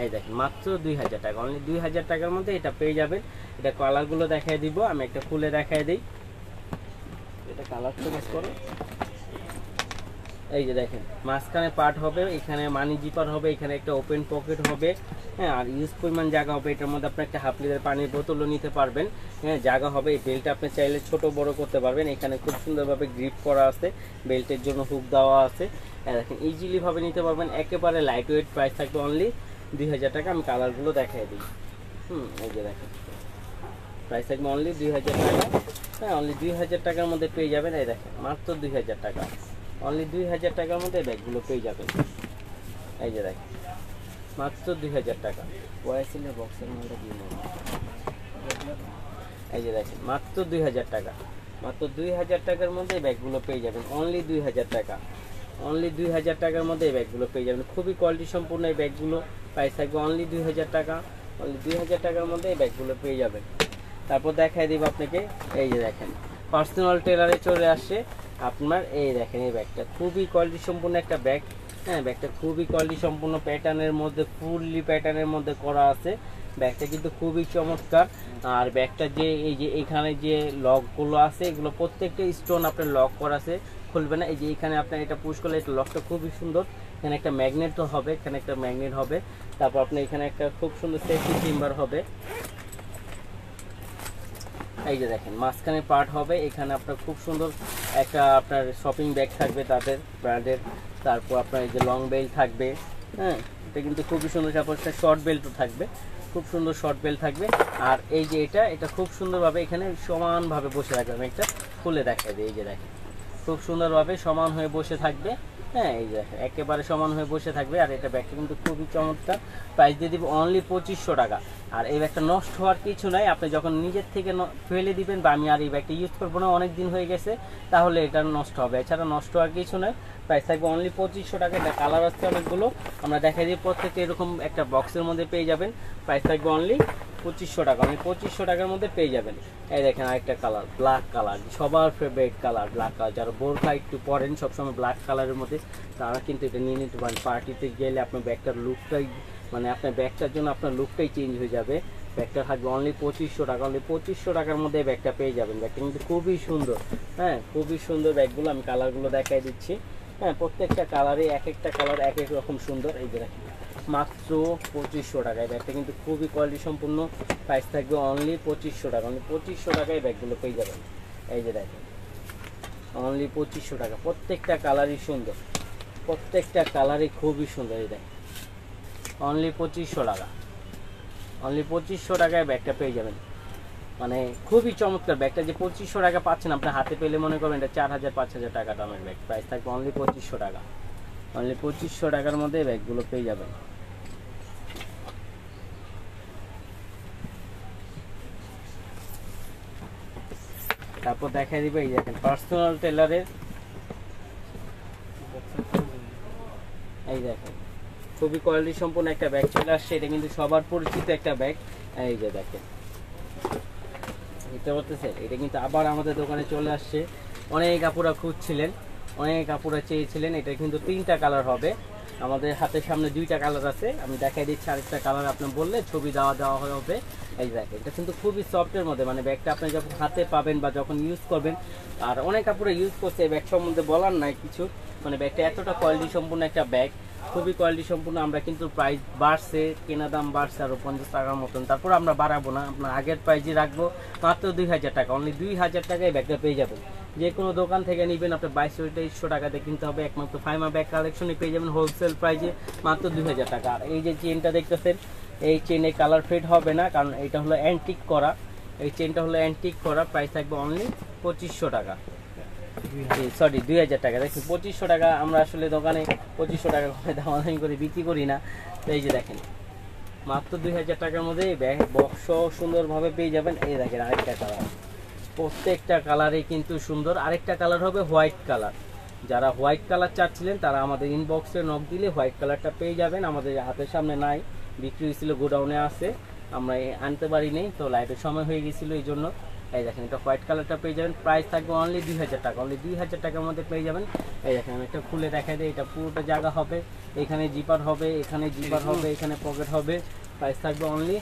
S1: এই দেখেন মাত্র 2000 টাকা, অনলি 2000 টাকার মধ্যে এটা পেয়ে যাবেন। এটা কালারগুলো দেখাই দিব, আমি একটা খুলে দেখাই দিই। এটা কালার তো বেশ করো। এই যে দেখেন মাঝখানে পার্ট হবে, এখানে মানি জিপার হবে, এখানে একটা ওপেন পকেট হবে। হ্যাঁ, আর ইউজ পরিমাণ জায়গা হবে। এটার মধ্যে আপনি একটা হাফ লিটার পানির বোতলও নিতে পারবেন। হ্যাঁ, জায়গা হবে। এই বেল্টটা আপনি চাইলে ছোট বড় করতে পারবেন। এখানে খুব সুন্দরভাবে গ্রিপ করা আছে, বেল্টের জন্য হুক দেওয়া আছে। দেখেন ইজিলি ভাবে নিতে পারবেন, একেবারে লাইট ওয়েট। প্রাইস থাকবে অনলি 2000 টাকা। আমি কালারগুলো দেখাই দিই। এই যে দেখেন প্রাইস থাকবে অনলি 2000 টাকা। হ্যাঁ, অনলি 2000 টাকার মধ্যে পেয়ে যাবেন। এই দেখেন মাত্র 2000 টাকা, অনলি 2000 টাকার মধ্যে ব্যাগগুলো পেয়ে যাবেন। এই যে দেখেন মাত্র 2000 টাকা। ওয়াইসিলের বক্সের মধ্যে দিয়ে নেবেন। এই যে দেখেন মাত্র 2000 টাকা, মাত্র 2000 টাকার মধ্যে ব্যাগগুলো পেয়ে যাবেন। অনলি 2000 টাকা, অনলি 2000 টাকার মধ্যে এই ব্যাগগুলো পেয়ে যাবেন। খুবই কোয়ালিটি সম্পূর্ণ এই ব্যাগগুলো। প্রাইস থাকবে অনলি 2000 টাকা, অনলি 2000 টাকার মধ্যে এই ব্যাগগুলো পেয়ে যাবেন। তারপর দেখাই দিব আপনাকে, এই যে দেখেন পার্সোনাল টেলারে চলে আসছে আপনার। এই দেখেন এই ব্যাগটা খুবই কোয়ালিটি সম্পূর্ণ একটা ব্যাগ। হ্যাঁ, ব্যাগটা খুবই কোয়ালিটি সম্পূর্ণ, প্যাটার্নের মধ্যে ফুললি প্যাটার্নের মধ্যে করা আছে। ব্যাগটা কিন্তু খুবই চমৎকার। আর ব্যাগটা যে এই যে এখানে যে লকগুলো আছে, এগুলো প্রত্যেকটা স্টোন আপনার লক করা আছে, খুলবে না। এই যে এখানে আপনার এটা পুশ করলে এটা লকটা খুবই সুন্দর। এখানে একটা ম্যাগনেট তো হবে, এখানে একটা ম্যাগনেট হবে। তারপর আপনার এখানে একটা খুব সুন্দর সেফটি চেম্বার হবে। এই যে দেখেন মাঝখানে পার্ট হবে, এখানে আপনার খুব সুন্দর একটা আপনার শপিং ব্যাগ থাকবে তাদের ব্র্যান্ডের। তারপর আপনার এই যে লং বেল্ট থাকবে। হ্যাঁ, এটা কিন্তু খুবই সুন্দর। তারপর একটা শর্ট বেল্টও থাকবে, খুব সুন্দর শর্ট বেল্ট থাকবে। আর এই যে এটা খুব সুন্দরভাবে এখানে সমানভাবে বসে থাকবে। আমি একটা খুলে দেখাই দিই। এই যে দেখেন খুব সুন্দরভাবে সমান হয়ে বসে থাকবে। হ্যাঁ, এই যে একেবারে সমান হয়ে বসে থাকবে। আর এটা ব্যাগটা কিন্তু খুবই চমৎকার। প্রাইস দিয়ে দিব অনলি 2500 টাকা। আর এই ব্যাগটা নষ্ট হওয়ার কিছু নাই, আপনি যখন নিজের থেকে ফেলে দিবেন বা আমি আর এই ব্যাগটা ইউজ করবো না, অনেক দিন হয়ে গেছে, তাহলে এটা নষ্ট হবে। এছাড়া নষ্ট হওয়ার কিছু নয়। প্রাইস থাকবে অনলি 2500 টাকা। এটা কালার আসছে অনেকগুলো, আমরা দেখাই দিই। প্রত্যেকটা এরকম একটা বক্সের মধ্যে পেয়ে যাবেন। প্রাইস থাকবে অনলি 2500 টাকা, অনলি 2500 টাকার মধ্যে পেয়ে যাবেন। এই দেখেন আরেকটা কালার, ব্ল্যাক কালার, সবার ফেভারিট কালার ব্ল্যাক কালার। যারা বোরখা একটু পরেন সবসময় ব্ল্যাক কালারের মধ্যে, তারা কিন্তু এটা নিয়ে নিতে পারেন। পার্টিতে গেলে আপনার ব্যাগটার লুকটাই মানে আপনার ব্যাগটার জন্য আপনার লুকটাই চেঞ্জ হয়ে যাবে। ব্যাগটা থাকবে অনলি 2500 টাকা, অনলি 2500 টাকার মধ্যে ব্যাগটা পেয়ে যাবেন। ব্যাগটা কিন্তু খুবই সুন্দর। হ্যাঁ, খুবই সুন্দর ব্যাগগুলো। আমি কালারগুলো দেখাই দিচ্ছি। হ্যাঁ, প্রত্যেকটা কালারে এক একটা কালার এক এক রকম সুন্দর। এই যে দেখেন মাত্র 2500 টাকায় ব্যাগটা কিন্তু খুবই কোয়ালিটি সম্পূর্ণ। প্রাইস থাকবে অনলি 2500 টাকা, অনলি 2500 টাকায় ব্যাগগুলো পেয়ে যাবেন। এই যে দেখেন অনলি 2500 টাকা। প্রত্যেকটা কালারই সুন্দর, প্রত্যেকটা কালারই খুবই সুন্দর। এই দেখেন অনলি 2500 টাকা, অনলি 2500 টাকায় ব্যাগটা পেয়ে যাবেন। মানে খুবই চমৎকার ব্যাগটা। যে 2500 টাকা পাচ্ছেন আপনার হাতে পেলে মনে করবেন এটা 4000-5000 টাকা দামের ব্যাগ। প্রাইস থাকবে অনলি 2500 টাকা, অনলি 2500 টাকার মধ্যে ব্যাগগুলো পেয়ে যাবেন। তারপর দেখাই দিবে এই দেখেন পার্সোনাল টেলারের। এই দেখেন খুবই কোয়ালিটি সম্পন্ন একটা ব্যাগ চলে আসছে। এটা কিন্তু সবার পরিচিত একটা ব্যাগ। এই যে দেখেন বুঝতে পারতেছেন, এটা কিন্তু আবার আমাদের দোকানে চলে আসছে। অনেক আপুরা খুঁজছিলেন, অনেক আপুরা চেয়েছিলেন। এটা কিন্তু 3টা কালার হবে। আমাদের হাতের সামনে 2টা কালার আছে, আমি দেখাই দিচ্ছি। আরেকটা কালার আপনি বললে ছবি দেওয়া হবে। এই দেখেন এটা কিন্তু খুবই সফটের মধ্যে, মানে ব্যাগটা আপনি যখন হাতে পাবেন বা যখন ইউজ করবেন, আর অনেক আপুরা ইউজ করছে এই ব্যাগ সম্বন্ধে বলার নাই কিছু। মানে ব্যাগটা এতটা কোয়ালিটি সম্পূর্ণ একটা ব্যাগ, খুবই কোয়ালিটি সম্পূর্ণ। আমরা কিন্তু প্রাইস বাড়ছে, কেনা দাম বাড়ছে আরও 50 টাকার মতন। তারপর আমরা বাড়াবো না, আপনার আগের প্রাইসই রাখবো মাত্র 2000 টাকা, অনলি 2000 টাকায় ব্যাগটা পেয়ে যাবেন। যে কোনো দোকান থেকে নেবেন আপনার 2200-2300 টাকাতে কিনতে হবে। একমাত্র ফাইমা ব্যাগ কালেকশনে পেয়ে যাবেন হোলসেল প্রাইসে মাত্র 2000 টাকা। আর এই যে চেনটা দেখতেছেন, এই চেনে কালার ফেড হবে না, কারণ এটা হলো অ্যান্টিক করা। এই চেনটা হলো অ্যান্টিক করা, প্রাইস থাকবে অনলি 2500 টাকা, সরি 2000 টাকা। দেখুন 2500 টাকা আমরা আসলে দোকানে 2500 টাকা করে দামাদামি করে বিক্রি করি না। তো এই যে দেখেন মাত্র 2000 টাকার মধ্যে এই ব্যাগ বক্স সুন্দরভাবে পেয়ে যাবেন। এই দেখেন আরেকটা কালার, প্রত্যেকটা কালারই কিন্তু সুন্দর। আরেকটা কালার হবে হোয়াইট কালার। যারা হোয়াইট কালার চাচ্ছিলেন তারা আমাদের ইনবক্সে নক দিলে হোয়াইট কালারটা পেয়ে যাবেন। আমাদের হাতের সামনে নাই, বিক্রি হয়েছিল, গোডাউনে আছে, আমরা আনতে পারি নেই, তো লাইটের সময় হয়ে গেছিলো এই জন্য। এই দেখেন এটা হোয়াইট কালারটা পেয়ে যাবেন, প্রাইস থাকবে অনলি 2000 টাকা, অনলি 2000 টাকার মধ্যে পেয়ে যাবেন। এই দেখেন আমি একটা খুলে দেখাই দিই, এটা পুরোটা জায়গা হবে, এখানে জিপার হবে, এখানে জিপার হবে, এখানে পকেট হবে, প্রাইস থাকবে অনলি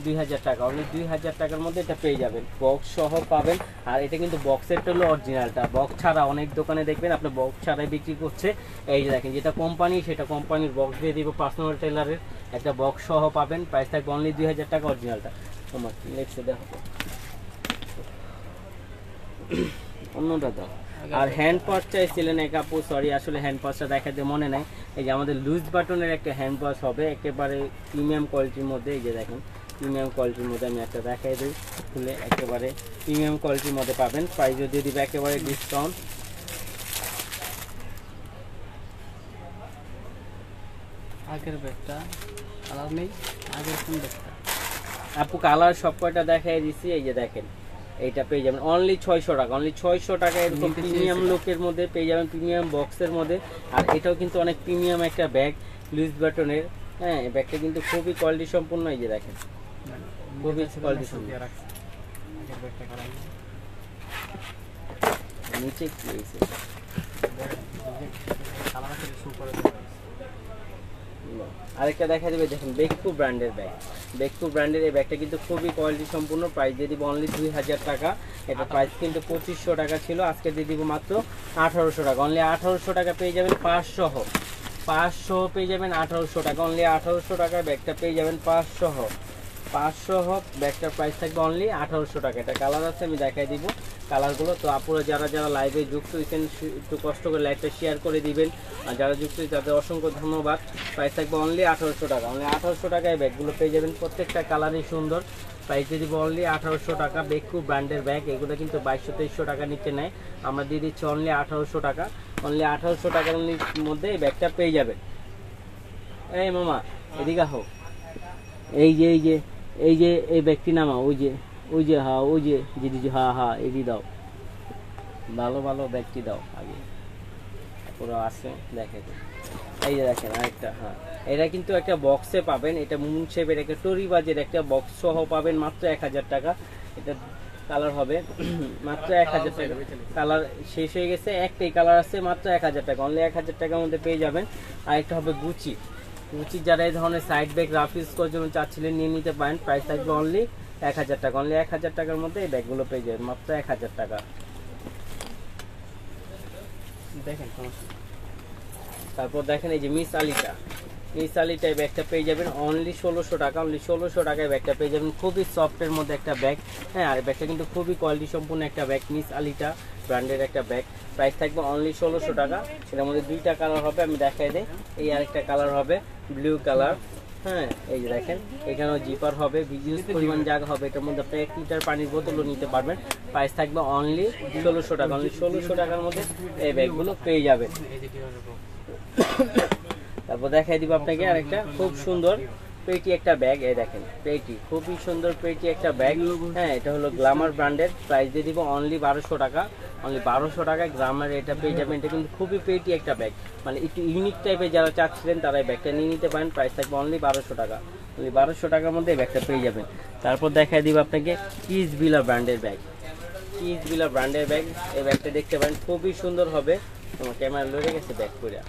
S1: 2000 টাকা, অনলি 2000 টাকার মধ্যে এটা পেয়ে যাবেন, বক্স সহ পাবেন। আর এটা কিন্তু বক্সেরটা হলো অরিজিনালটা, বক্স ছাড়া অনেক দোকানে দেখবেন আপনি বক্স ছাড়াই বিক্রি করছে। এই যে দেখেন যেটা কোম্পানি, সেটা কোম্পানির বক্স দিয়ে দিব, পার্সোনাল টেলারের একটা বক্স সহ পাবেন, প্রাইস থাকবে অনলি 2000 টাকা অরিজিনালটা। তোমার নেক্সটে দেখো অন্যটা দাও। আর হ্যান্ড পাস চাইছিলেন এক আপু, সরি আসলে হ্যান্ড পাসটা দেখাতে মনে নাই। এই যে আমাদের লুজ বাটনের একটা হ্যান্ড পাস হবে একেবারে প্রিমিয়াম কোয়ালিটির মধ্যে। এই যে দেখেন প্রিমিয়াম কোয়ালিটির মধ্যে আমি একটা দেখাই দিই, খুলে একেবারে প্রিমিয়াম কোয়ালিটির মধ্যে পাবেন, প্রাইসও দিয়ে দিবে একেবারে ডিসকাউন্ট।
S2: আগের ব্যাগটা কালার নেই, আগের কোন ব্যাগটা
S1: আপু কালার সব কয়টা দেখাই দিচ্ছি। এই যে দেখেন এইটা পেয়ে যাবেন অনলি 600 টাকা, অনলি 600 টাকা এরকম প্রিমিয়াম লুকের মধ্যে পেয়ে যাবেন, প্রিমিয়াম বক্সের মধ্যে। আর এটাও কিন্তু অনেক প্রিমিয়াম একটা ব্যাগ, লুজ বাটনের। হ্যাঁ এই ব্যাগটা কিন্তু খুবই কোয়ালিটি সম্পূর্ণ। এই যে দেখেন খুবই কোয়ালিটি সম্পূর্ণ। নিচে কি হয়েছে আরেকটা দেখা দেবে, দেখেন বেকু ব্র্যান্ডের ব্যাগ, বেকু ব্র্যান্ডের এই ব্যাগটা কিন্তু খুবই কোয়ালিটি সম্পূর্ণ, প্রাইস দিয়ে দিব অনলি 2000 টাকা। এটা প্রাইস কিন্তু 2500 টাকা ছিল, আজকে দিয়ে দিব মাত্র 1800 টাকা, অনলি 1800 টাকা পেয়ে যাবেন 500 পেয়ে যাবেন 1800 টাকা, অনলি 1800 টাকায় ব্যাগটা পেয়ে যাবেন 500 ব্যাগটার প্রাইস থাকবে অনলি 1800 টাকা। এটা কালার আছে, আমি দেখাই দিব কালারগুলো। তো আপুরা যারা যারা লাইভে যুক্ত হয়েছেন একটু কষ্ট করে লাইভটা শেয়ার করে দিবেন, আর যারা যুক্ত হয়েছে তাদের অসংখ্য ধন্যবাদ। প্রাইস থাকবে অনলি 1800 টাকা, অনলি 1800 টাকায় ব্যাগগুলো পেয়ে যাবেন, প্রত্যেকটা কালারই সুন্দর। প্রাইস দিয়ে দিব অনলি 1800 টাকা। বেকু ব্র্যান্ডের ব্যাগ, এগুলো কিন্তু 2200-2300 টাকা নিচে নেয়, আমরা দিয়ে দিচ্ছি অনলি 1800 টাকা, অনলি 1800 টাকার মধ্যে এই ব্যাগটা পেয়ে যাবেন। এই মামা এদিকে হোক, এই যে এই যে এই যে এই ব্যক্তি নামা, ওই যে হ্যাঁ ওই যে দিদি, হ্যাঁ এটি দাও, ভালো ভালো ব্যক্তি দাও আগে, পুরো আছে দেখে। এই যে দেখেন আরেকটা, হ্যাঁ এটা কিন্তু একটা বক্সে পাবেন, এটা মুন শেপের একটা টরিবাজের একটা বক্স সহ পাবেন মাত্র 1000 টাকা। এটা কালার হবে মাত্র 1000 টাকা, কালার শেষ হয়ে গেছে, একটাই কালার আছে, মাত্র 1000 টাকা, অনলি 1000 টাকার মধ্যে পেয়ে যাবেন। আরেকটা হবে গুচি, যারা এই ধরনের সাইড ব্যাগ রাফ ইউজ করার জন্য চাচ্ছিলেন নিয়ে নিতে পারেন, প্রাইস থাকবে অনলি 1000 টাকা, অনলি 1000 টাকার মধ্যে এই ব্যাগগুলো পেয়ে যাবেন মাত্র 1000 টাকা। দেখেন তারপর দেখেন এই যে মিস আলিটা এই ব্যাগটা পেয়ে যাবেন অনলি 1600 টাকা, অনলি 1600 টাকায় ব্যাগটা পেয়ে যাবেন, খুবই সফটের মধ্যে একটা ব্যাগ। হ্যাঁ আর ব্যাগটা কিন্তু খুবই কোয়ালিটি সম্পূর্ণ একটা ব্যাগ, মিস আলিটা ব্র্যান্ডের একটা ব্যাগ, প্রাইস থাকবে অনলি 1600 টাকা। সেটার মধ্যে দুইটা কালার হবে, আমি দেখাই দিই। এই আরেকটা কালার হবে ব্লু কালার। হ্যাঁ এই যে দেখেন এখানেও জিপার হবে, বিজনেস পরিমাণ জায়গা হবে, এটার মধ্যে আপনি 1 লিটার পানির বোতলও নিতে পারবেন, প্রাইস থাকবে অনলি 1600 টাকা, অনলি 1600 টাকার মধ্যে এই ব্যাগগুলো পেয়ে যাবেন। তারপর দেখাই দিব আপনাকে আরেকটা খুব সুন্দর পেটি একটা ব্যাগ, এই দেখেন পেটি, খুবই সুন্দর পেটি একটা ব্যাগ। হ্যাঁ এটা হলো গ্ল্যামার ব্র্যান্ডের, প্রাইস দিয়ে দিব অনলি 1200 টাকা, অনলি 1200 টাকায় গ্ল্যামার এটা পেয়ে যাবেন। এটা কিন্তু খুবই পেটি একটা ব্যাগ, মানে একটু ইউনিক টাইপের যারা চাচ্ছিলেন তারা এই ব্যাগটা নিয়ে নিতে পারেন, প্রাইস থাকবে অনলি 1200 টাকা, অনলি 1200 টাকার মধ্যে এই ব্যাগটা পেয়ে যাবেন। তারপর দেখাই দিব আপনাকে কিসবিলা ব্র্যান্ডের ব্যাগ, কিসবিলা ব্র্যান্ডের ব্যাগ, এই ব্যাগটা দেখতে পারেন খুবই সুন্দর হবে। তোমার ক্যামেরা লড়ে গেছে ব্যাগ করে।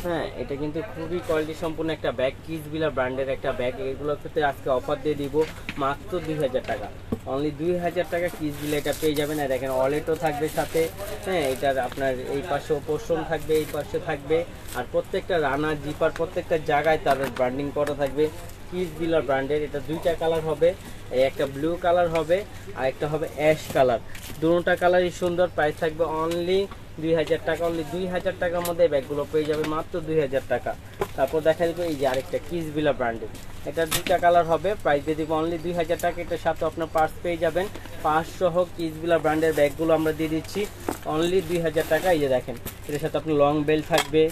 S1: হ্যাঁ এটা কিন্তু খুবই কোয়ালিটি সম্পূর্ণ একটা ব্যাগ, কিসবিলা ব্র্যান্ডের একটা ব্যাগ। এগুলোর ক্ষেত্রে আজকে অফার দিয়ে দিব মাত্র 2000 টাকা, অনলি 2000 টাকা কিসবিলা এটা পেয়ে যাবেন। আর দেখেন ওয়ালেটও থাকবে সাথে। হ্যাঁ এটার আপনার এই পাশে পোর্শন থাকবে, এই পাশে থাকবে, আর প্রত্যেকটা রানার জিপার প্রত্যেকটা জায়গায় তাদের ব্র্যান্ডিং করা থাকবে। কিস বিলার ব্র্যান্ডের, এটা দুইটা কালার হবে, একটা ব্লু কালার হবে আর একটা হবে অ্যাশ কালার। দুটোটা কালারই সুন্দর। প্রাইস থাকবে অনলি 2000 টাকা। অনলি 2000 টাকার মধ্যে এই ব্যাগগুলো পেয়ে যাবেন, মাত্র 2000 টাকা। তারপর দেখা যাবে এই যে আরেকটা কিস বিলার ব্র্যান্ডের, এটা দুইটা কালার হবে, প্রাইস দিয়ে দিব অনলি 2000 টাকা। এটার সাথে আপনার পার্স পেয়ে যাবেন, পার্স সহ কিস বিলার ব্র্যান্ডের ব্যাগগুলো আমরা দিয়ে দিচ্ছি অনলি 2000 টাকা। এই যে দেখেন, এটার সাথে আপনার লং বেল্ট থাকবে,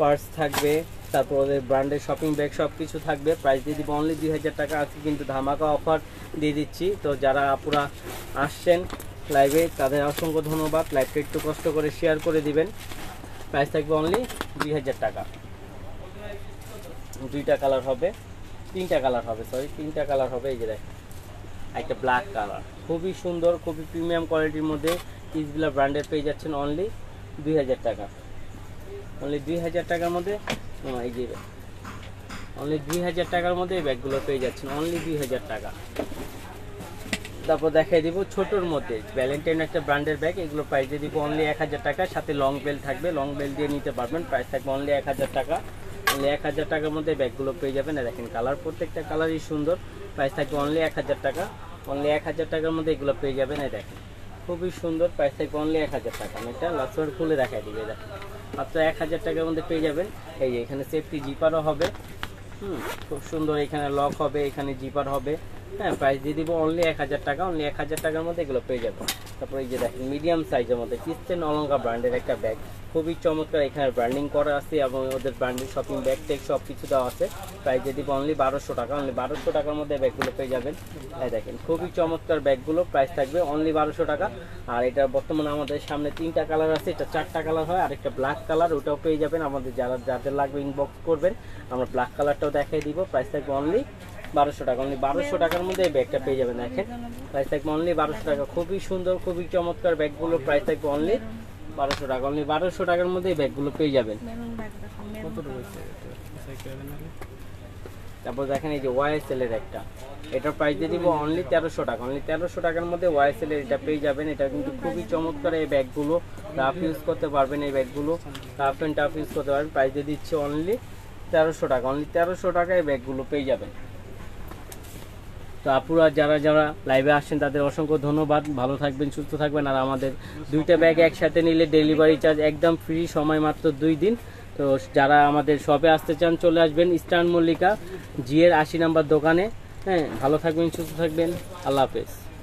S1: পার্স থাকবে, তারপর ওদের ব্র্যান্ডের শপিং ব্যাগ সব কিছু থাকবে। প্রাইস দিয়ে দিব অনলি 2000 টাকা। আজকে কিন্তু ধামাকা অফার দিয়ে দিচ্ছি। তো যারা আপুরা আসছেন লাইভে তাদের অসংখ্য ধন্যবাদ। লাইভটা একটু কষ্ট করে শেয়ার করে দিবেন। প্রাইস থাকবে অনলি 2000 টাকা। দুইটা কালার হবে, তিনটা কালার হবে, সরি তিনটা কালার হবে। এই যে দেখেন, একটা ব্ল্যাক কালার, খুবই সুন্দর, খুবই প্রিমিয়াম কোয়ালিটির মধ্যে কিসবিলা ব্র্যান্ডের পেয়ে যাচ্ছেন অনলি 2000 টাকা। অনলি 2000 টাকার মধ্যে এই যে অনলি 2000 টাকার মধ্যে এই ব্যাগগুলো পেয়ে যাচ্ছেন অনলি 2000 টাকা। তারপর দেখাই দিব ছোটোর মধ্যে ভ্যালেন্টাইন একটা ব্র্যান্ডের ব্যাগ, এগুলো প্রাইস দিয়ে দিব অনলি 1000 টাকা। সাথে লং বেল্ট থাকবে, লং বেল্ট দিয়ে নিতে পারবেন। প্রাইস থাকবে অনলি 1000 টাকা। অনলি 1000 টাকার মধ্যে ব্যাগগুলো পেয়ে যাবেন। দেখেন কালার, প্রত্যেকটা কালারই সুন্দর। প্রাইস থাকবে অনলি 1000 টাকা। অনলি 1000 টাকার মধ্যে এগুলো পেয়ে যাবেন। এই দেখেন খুবই সুন্দর। প্রাইস থাকবে অনলি 1000 টাকা। আমি এটা লাস্ট খুলে দেখাই দিবে, দেখেন মাত্র 1000 টাকার মধ্যে পেয়ে যাবেন। এই যে এখানে সেফটি জিপারও হবে, খুব সুন্দর। এখানে লক হবে, এখানে জিপার হবে। হ্যাঁ, প্রাইস দিয়ে দিব অনলি 1000 টাকা। অনলি 1000 টাকার মধ্যে এগুলো পেয়ে যাবেন। তারপর এই যে দেখেন মিডিয়াম সাইজের মধ্যে কিস্টেন অলঙ্কার ব্র্যান্ডের একটা ব্যাগ, খুবই চমৎকার। এখানে ব্র্যান্ডিং করা আছে এবং ওদের ব্র্যান্ডের শপিং ব্যাগ টেক সব কিছু দেওয়া আছে। প্রাইস দিয়ে দিব অনলি 1200 টাকা। অনলি 1200 টাকার মধ্যে ব্যাগগুলো পেয়ে যাবেন। এই দেখেন খুবই চমৎকার ব্যাগগুলো, প্রাইস থাকবে অনলি 1200 টাকা। আর এটা বর্তমানে আমাদের সামনে তিনটা কালার আছে, এটা চারটা কালার হয়, আর একটা ব্ল্যাক কালার, ওটাও পেয়ে যাবেন। আমাদের যাদের লাগবে ইনবক্স করবেন, আমরা ব্ল্যাক কালারটাও দেখাই দিব। প্রাইস থাকবে অনলি 1200 টাকা। অনলি 1200 টাকার মধ্যে এই ব্যাগটা পেয়ে যাবেন। দেখেন প্রাইস থাকবে অনলি 1200 টাকা। খুবই সুন্দর, খুবই চমৎকার ব্যাগগুলো, প্রাইস থাকবে অনলি 1200 টাকা। অনলি 1200 টাকার মধ্যে এই ব্যাগগুলো পেয়ে যাবেন। তারপর দেখেন এই যে ওয়াইএসএল এর একটা, এটার প্রাইস দিয়ে দিব অনলি 1300 টাকা। অনলি 1300 টাকার মধ্যে ওয়াইএসএল এর এটা পেয়ে যাবেন। এটা কিন্তু খুবই চমৎকার এই ব্যাগগুলো, রাফ ইউজ করতে পারবেন। এই ব্যাগগুলো রাফ অ্যান্ড টাফ ইউজ করতে পারবেন। প্রাইস দিয়ে দিচ্ছে অনলি 1300 টাকা। অনলি 1300 টাকায় এই ব্যাগগুলো পেয়ে যাবেন। তো আপুরা যারা যারা লাইভে আসছেন তাদের অসংখ্য ধন্যবাদ। ভালো থাকবেন, সুস্থ থাকবেন। আর আমাদের দুইটা ব্যাগ একসাথে নিলে ডেলিভারি চার্জ একদম ফ্রি, সময় মাত্র 2 দিন। তো যারা আমাদের শপে আসতে চান চলে আসবেন ইস্টার্ন মল্লিকা জিএর 80 নম্বর দোকানে। হ্যাঁ, ভালো থাকবেন, সুস্থ থাকবেন। আল্লাহ হাফেজ।